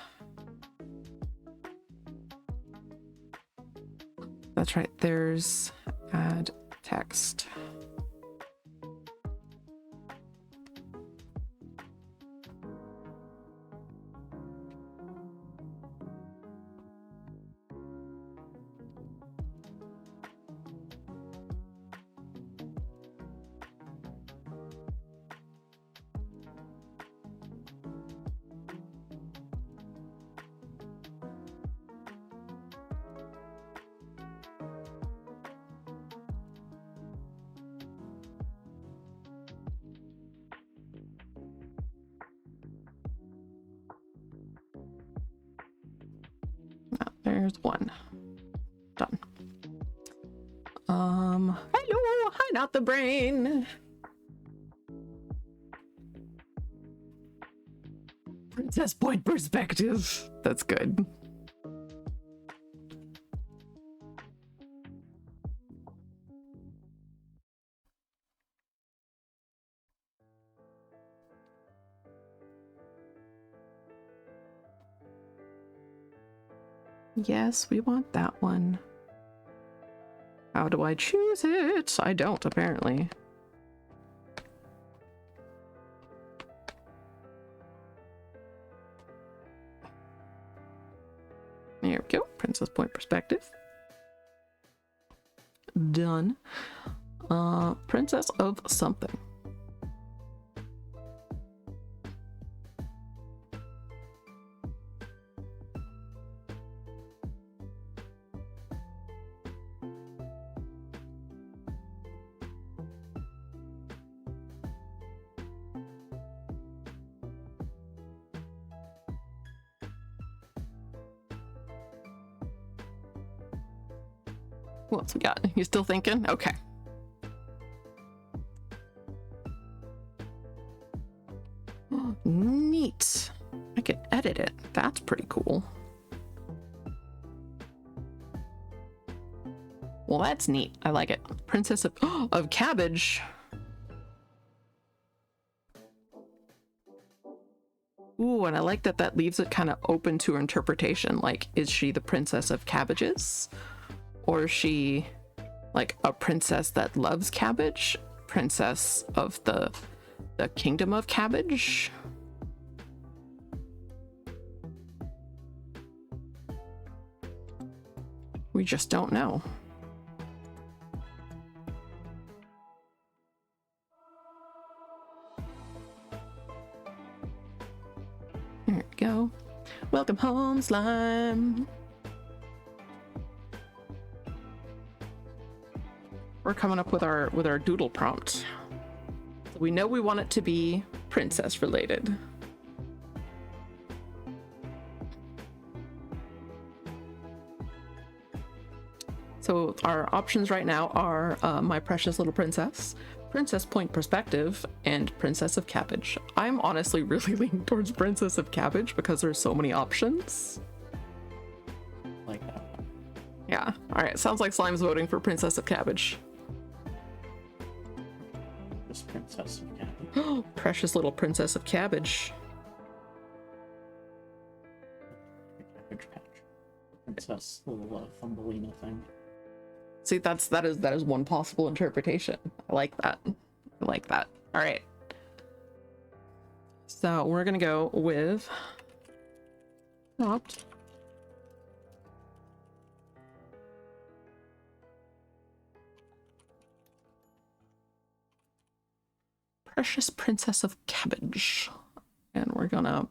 That's right, there's add text. There's one. Done. Hello, hi, not the brain. Princess point perspective. That's good. Yes, we want that one. How do I choose it? I don't, apparently. There we go. Princess Point perspective. Done. Princess of something. What else we got? You still thinking? Okay. Neat. I can edit it. That's pretty cool. Well, that's neat. I like it. Princess of Cabbage. Ooh, and I like that that leaves it kind of open to interpretation. Like, is she the princess of cabbages? Or is she like a princess that loves cabbage? Princess of the kingdom of cabbage? We just don't know. There we go. Welcome home, slime. We're coming up with our doodle prompt. We know we want it to be princess related. So our options right now are My Precious Little Princess, Princess Point Perspective, and Princess of Cabbage. I'm honestly really leaning towards Princess of Cabbage because there's so many options. Like that one. Yeah. All right. Sounds like Slime's voting for Princess of Cabbage. This Princess of Cabbage. Precious little Princess of Cabbage. Cabbage Patch. Princess, little Thumbelina thing. See, that is one possible interpretation. I like that. I like that. All right. So we're gonna go with prompt. Precious Princess of Cabbage. And we're gonna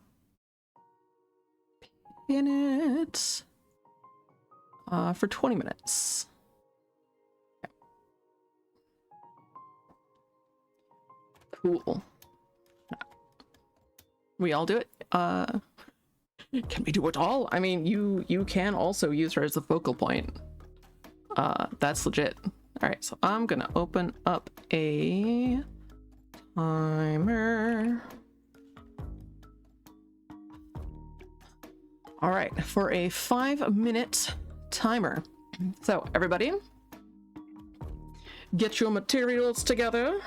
pin it for 20 minutes. Okay. Cool. We all do it. Can we do it all? I mean, you can also use her as a focal point. That's legit. All right, so I'm gonna open up a timer. All right, for a 5-minute timer. So everybody, get your materials together.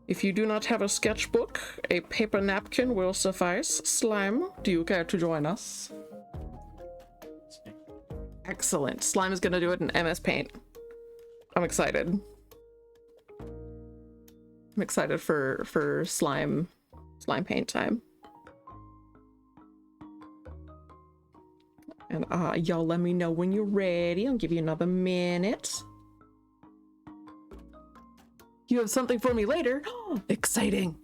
If you do not have a sketchbook, a paper napkin will suffice. Slime, do you care to join us? Excellent. Slime is going to do it in MS Paint. I'm excited. I'm excited for slime paint time. And y'all let me know when you're ready. I'll give you another minute. You have something for me later. Exciting.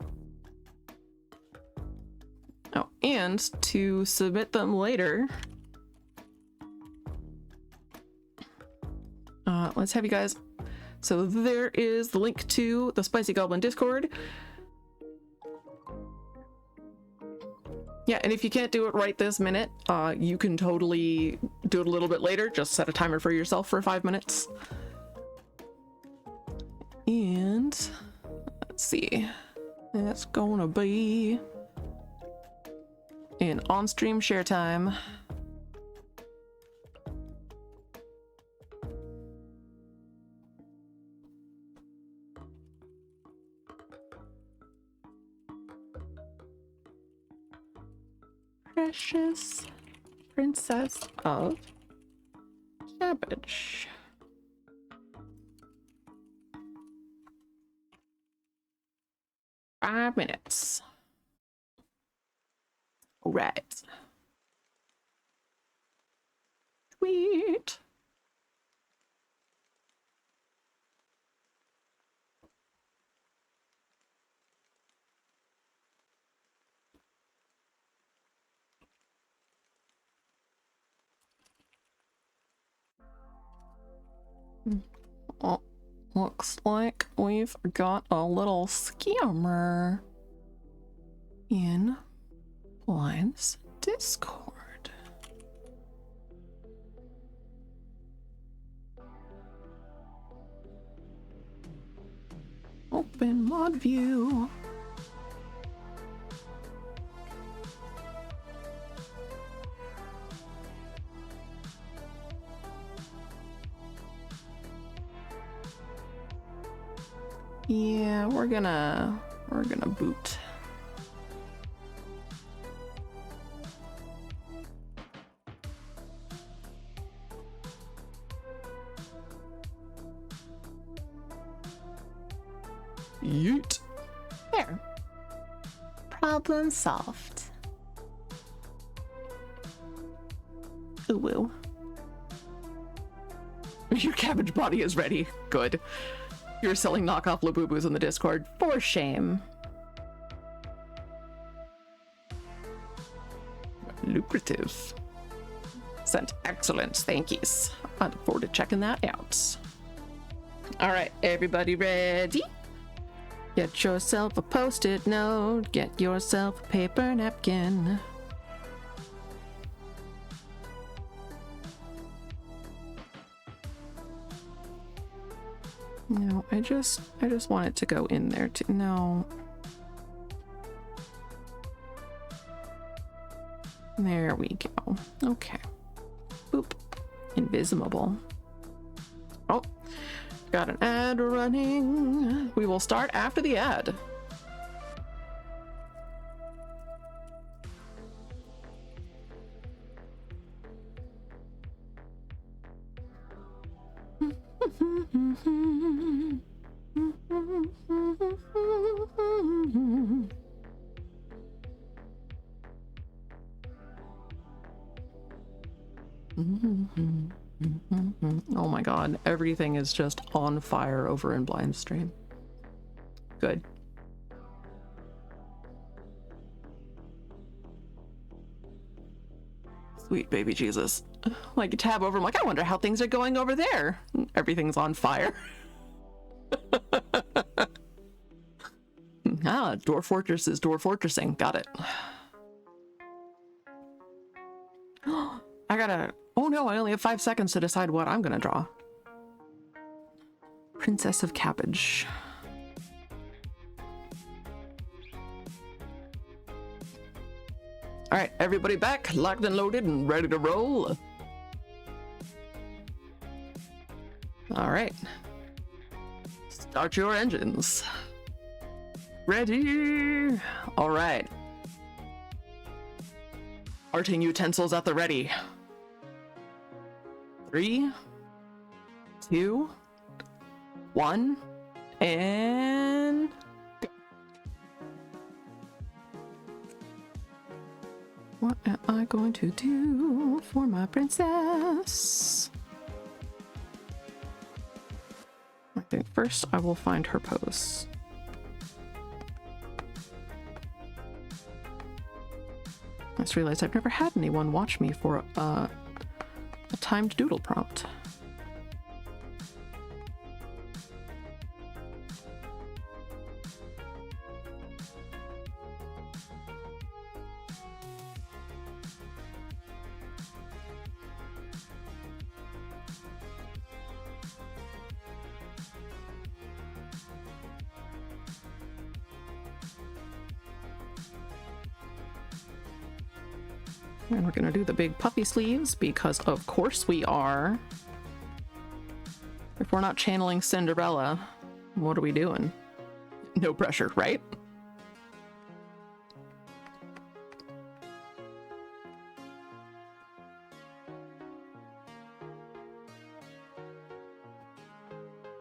Oh, and to submit them later, let's have you guys. So there is the link to the Spicy Goblin Discord. Yeah, and if you can't do it right this minute, you can totally do it a little bit later. Just set a timer for yourself for 5 minutes. And let's see, that's gonna be an on-stream share time. Precious Princess of Cabbage. Five minutes. All right. Sweet. Oh, looks like we've got a little scammer in Blind's Discord. Open mod view. Yeah, we're gonna boot. Yeet. There. Problem solved. Ooh woo. Your cabbage body is ready. Good. You're selling knockoff Labubu's in the Discord. For shame. Lucrative. Sent excellent thankies. I look forward to checking that out. All right, everybody ready? Get yourself a post-it note. Get yourself a paper napkin. No, I just want it to go in there too. No. There we go. Okay. Boop. Invisible. Oh, got an ad running. We will start after the ad. Oh my god, everything is just on fire over in Blind Stream. Good. Sweet baby Jesus. Like a tab over, I'm like, I wonder how things are going over there. Everything's on fire. Ah, Dwarf Fortress is Dwarf Fortressing. Got it. I gotta... Oh no, I only have 5 seconds to decide what I'm gonna draw. Princess of Cabbage. All right, everybody back, locked and loaded and ready to roll. All right. Start your engines. Ready. All right. Arting utensils at the ready. 3, 2, 1, and go. What am I going to do for my princess? I think first I will find her pose. I just realized I've never had anyone watch me for a timed doodle prompt. And we're gonna do the big puffy sleeves because of course we are. If we're not channeling Cinderella, what are we doing? No pressure, right?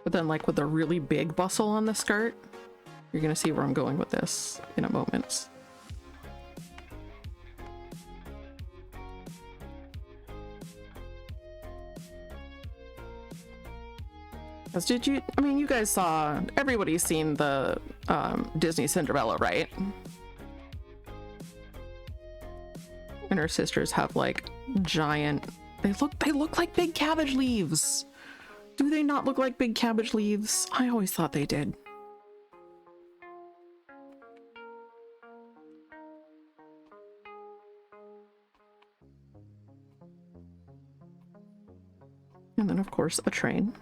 But then like with a really big bustle on the skirt, you're gonna see where I'm going with this in a moment. Did you, I mean, you guys saw, everybody's seen the Disney Cinderella, right? And her sisters have like giant, they look like big cabbage leaves. Do they not look like big cabbage leaves? I always thought they did. And then of course a train,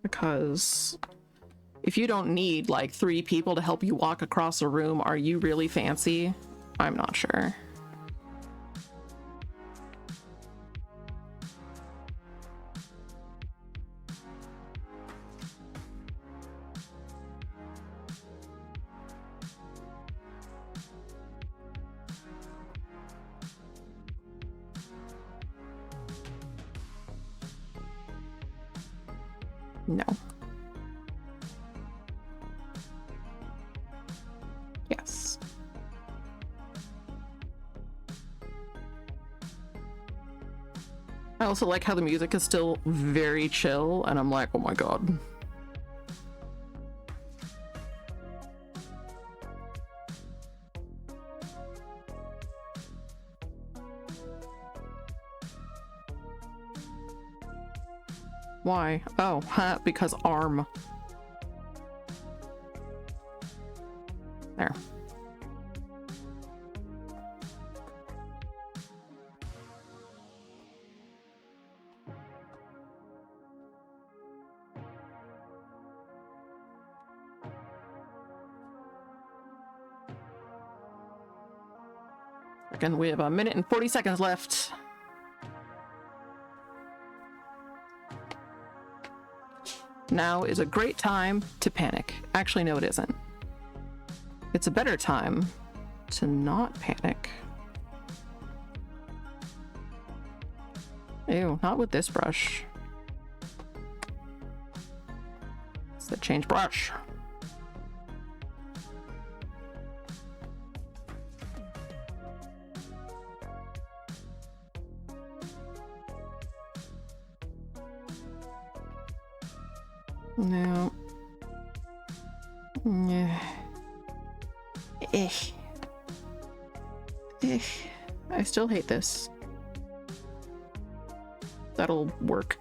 because if you don't need like 3 people to help you walk across a room, are you really fancy? I'm not sure. No. Yes. I also like how the music is still very chill, and I'm like, oh my god. Why? Oh, huh, because arm. There. Again, we have 1 minute and 40 seconds left. Now is a great time to panic. Actually, no, it isn't. It's a better time to not panic. Ew, not with this brush. It's the change brush. No. Yeah. I still hate this. That'll work.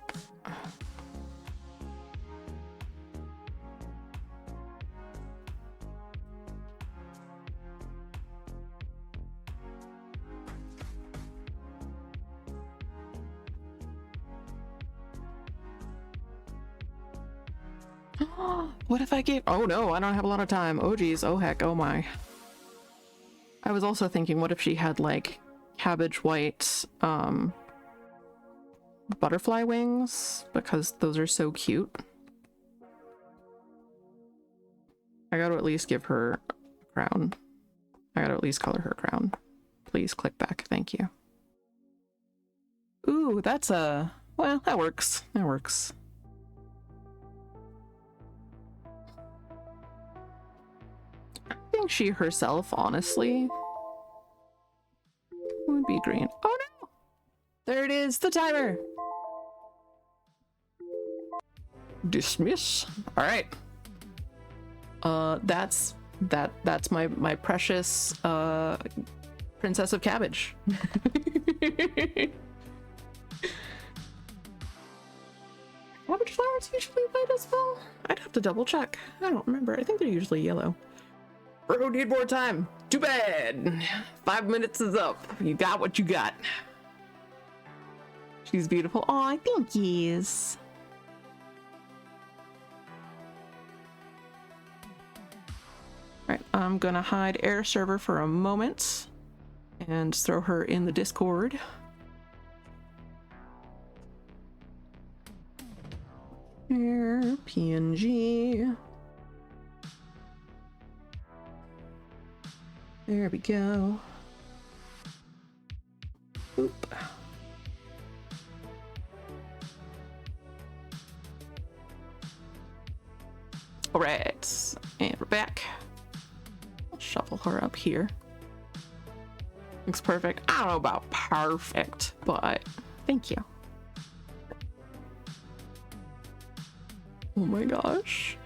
What if I gave... Oh no, I don't have a lot of time. Oh geez, oh heck, oh my. I was also thinking, what if she had like cabbage white butterfly wings? Because those are so cute. I gotta at least give her a crown. I gotta at least color her crown. Please click back, thank you. Ooh, that's a... Well, that works. That works. I think she herself, honestly, would be green. Oh no! There it is, the timer! Dismiss. All right. That's my precious Princess of Cabbage. Cabbage flowers usually white as well? I'd have to double check. I don't remember. I think they're usually yellow. Bro, need more time. Too bad. 5 minutes is up. You got what you got. She's beautiful. Aw, thank yous. Alright, I'm gonna hide air server for a moment and throw her in the Discord. Air PNG. There we go. Oop. All right, and we're back. I'll shuffle her up here. Looks perfect. I don't know about perfect, but thank you. Oh my gosh.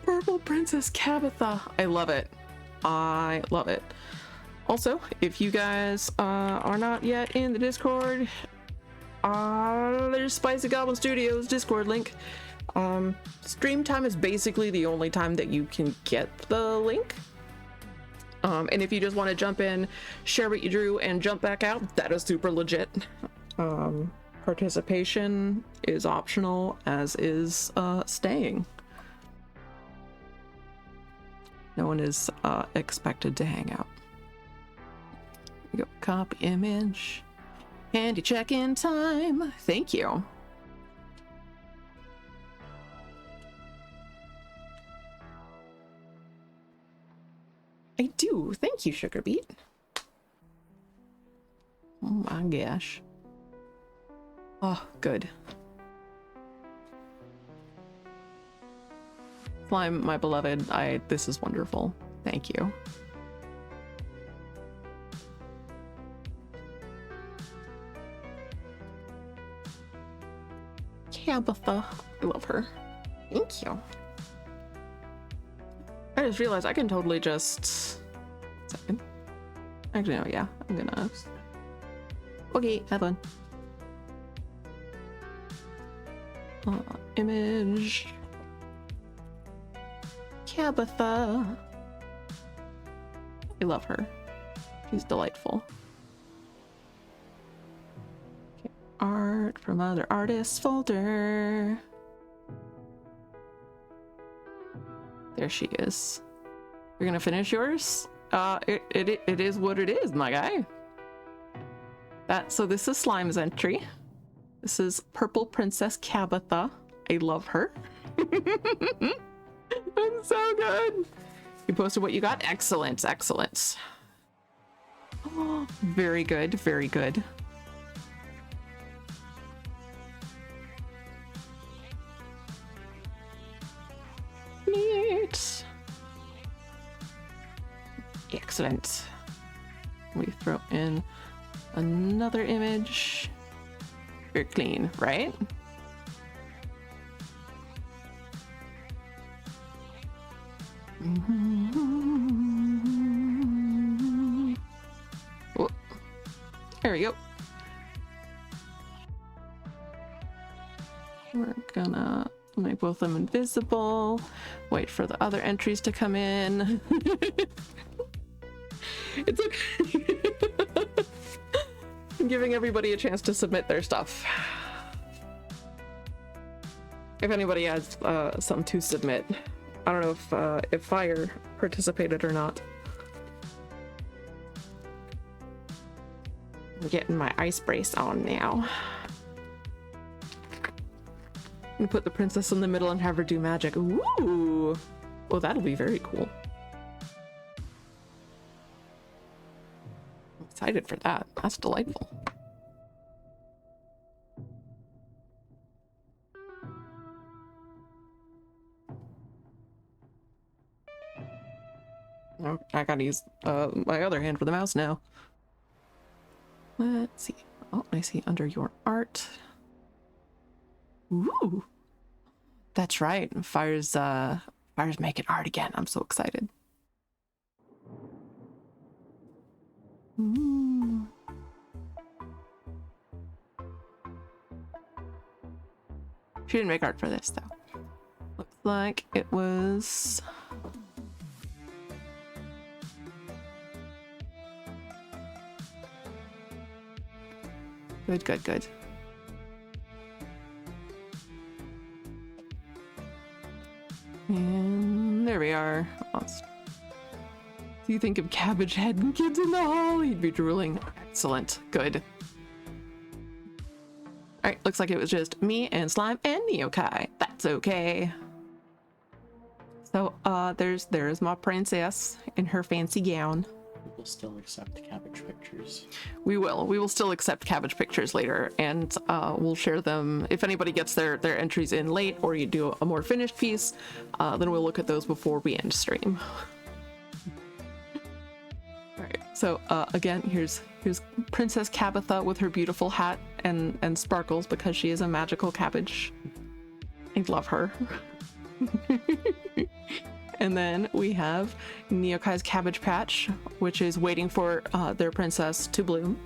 Purple Princess Tabitha. I love it. I love it. Also, if you guys are not yet in the Discord, there's Spicy Goblin Studios Discord link. Stream time is basically the only time that you can get the link. And if you just want to jump in, share what you drew, and jump back out, that is super legit. Participation is optional, as is staying. No one is expected to hang out. We go copy image. Handy check-in time. Thank you. I do. Thank you, Sugar Beet. Oh my gosh. Oh, good. Slime, my beloved, this is wonderful. Thank you. Tabitha. I love her. Thank you. I just realized I can totally just... Second. Actually, no, yeah. I'm gonna... Okay, have fun. Image. Tabitha. I love her. She's delightful. Okay. Art from other artists folder. There she is. You're gonna finish yours? It is what it is, my guy. So this is Slime's entry. This is Purple Princess Tabitha. I love her. That's so good. You posted what you got? Excellent, excellent. Oh, very good, very good. Neat. Excellent. We throw in another image. Very clean, right? Oh, there we go. We're gonna make both of them invisible. Wait for the other entries to come in. It's okay. I'm giving everybody a chance to submit their stuff. If anybody has something to submit. I don't know if Fire participated or not. I'm getting my ice brace on now. I'm gonna put the princess in the middle and have her do magic. Ooh! Oh, that'll be very cool. I'm excited for that. That's delightful. Oh, I gotta use my other hand for the mouse now. Let's see. Oh, I see under your art. Ooh, that's right. Fire's making art again. I'm so excited. Ooh. She didn't make art for this though. Looks like it was. Good, good, good. And there we are. Awesome. Do you think of Cabbage Head and Kids in the Hall? He'd be drooling. Excellent. Good. Alright, looks like it was just me and Slime and Neokai. That's okay. So, there's my princess in her fancy gown. We'll still accept cabbage pictures. We will still accept cabbage pictures later, and we'll share them. If anybody gets their entries in late, or you do a more finished piece, then we'll look at those before we end stream. All right, so again, here's Princess Cabitha with her beautiful hat and sparkles because she is a magical cabbage. I love her. And then we have Neokai's Cabbage Patch, which is waiting for their princess to bloom.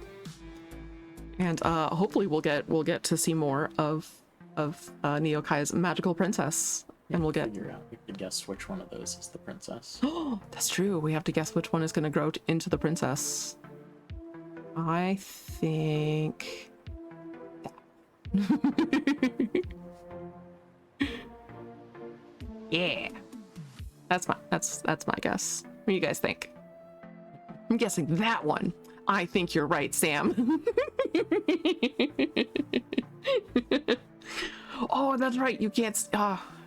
And hopefully we'll get to see more of Neokai's magical princess. And we'll get figure out. We could guess which one of those is the princess. Oh, that's true. We have to guess which one is going to grow into the princess. I think that. Yeah. That's my guess. What do you guys think? I'm guessing that one. I think you're right, Sam. Oh, that's right. You can't.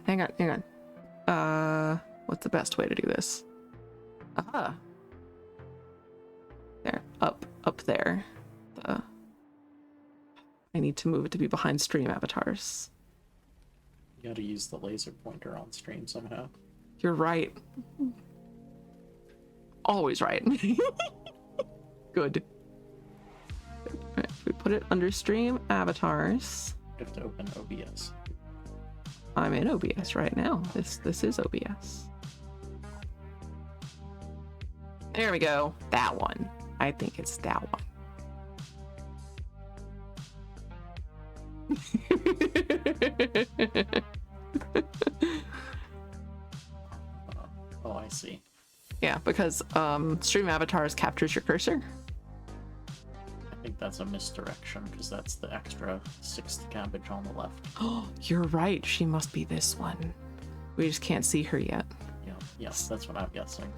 Hang on. What's the best way to do this? There, up there. I need to move it to be behind stream avatars. You gotta use the laser pointer on stream somehow. You're right. Always right. Good. Alright, we put it under stream avatars. You have to open OBS. I'm in OBS right now. This is OBS. There we go. That one. I think it's that one. Oh, I see. Yeah, because stream avatars captures your cursor. I think that's a misdirection because that's the extra 6th cabbage on the left. Oh, you're right. She must be this one. We just can't see her yet. Yeah, yes, that's what I'm guessing.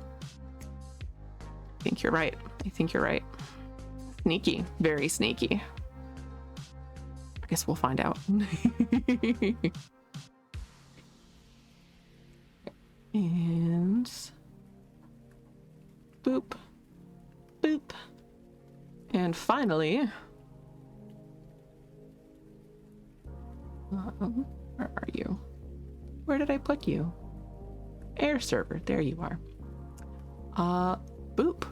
I think you're right. Sneaky. Very sneaky. I guess we'll find out. And boop, boop. And finally, where are you? Where did I put you? Air server, there you are. Boop.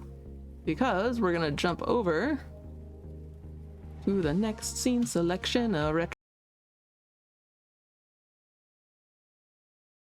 Because we're gonna jump over to the next scene selection,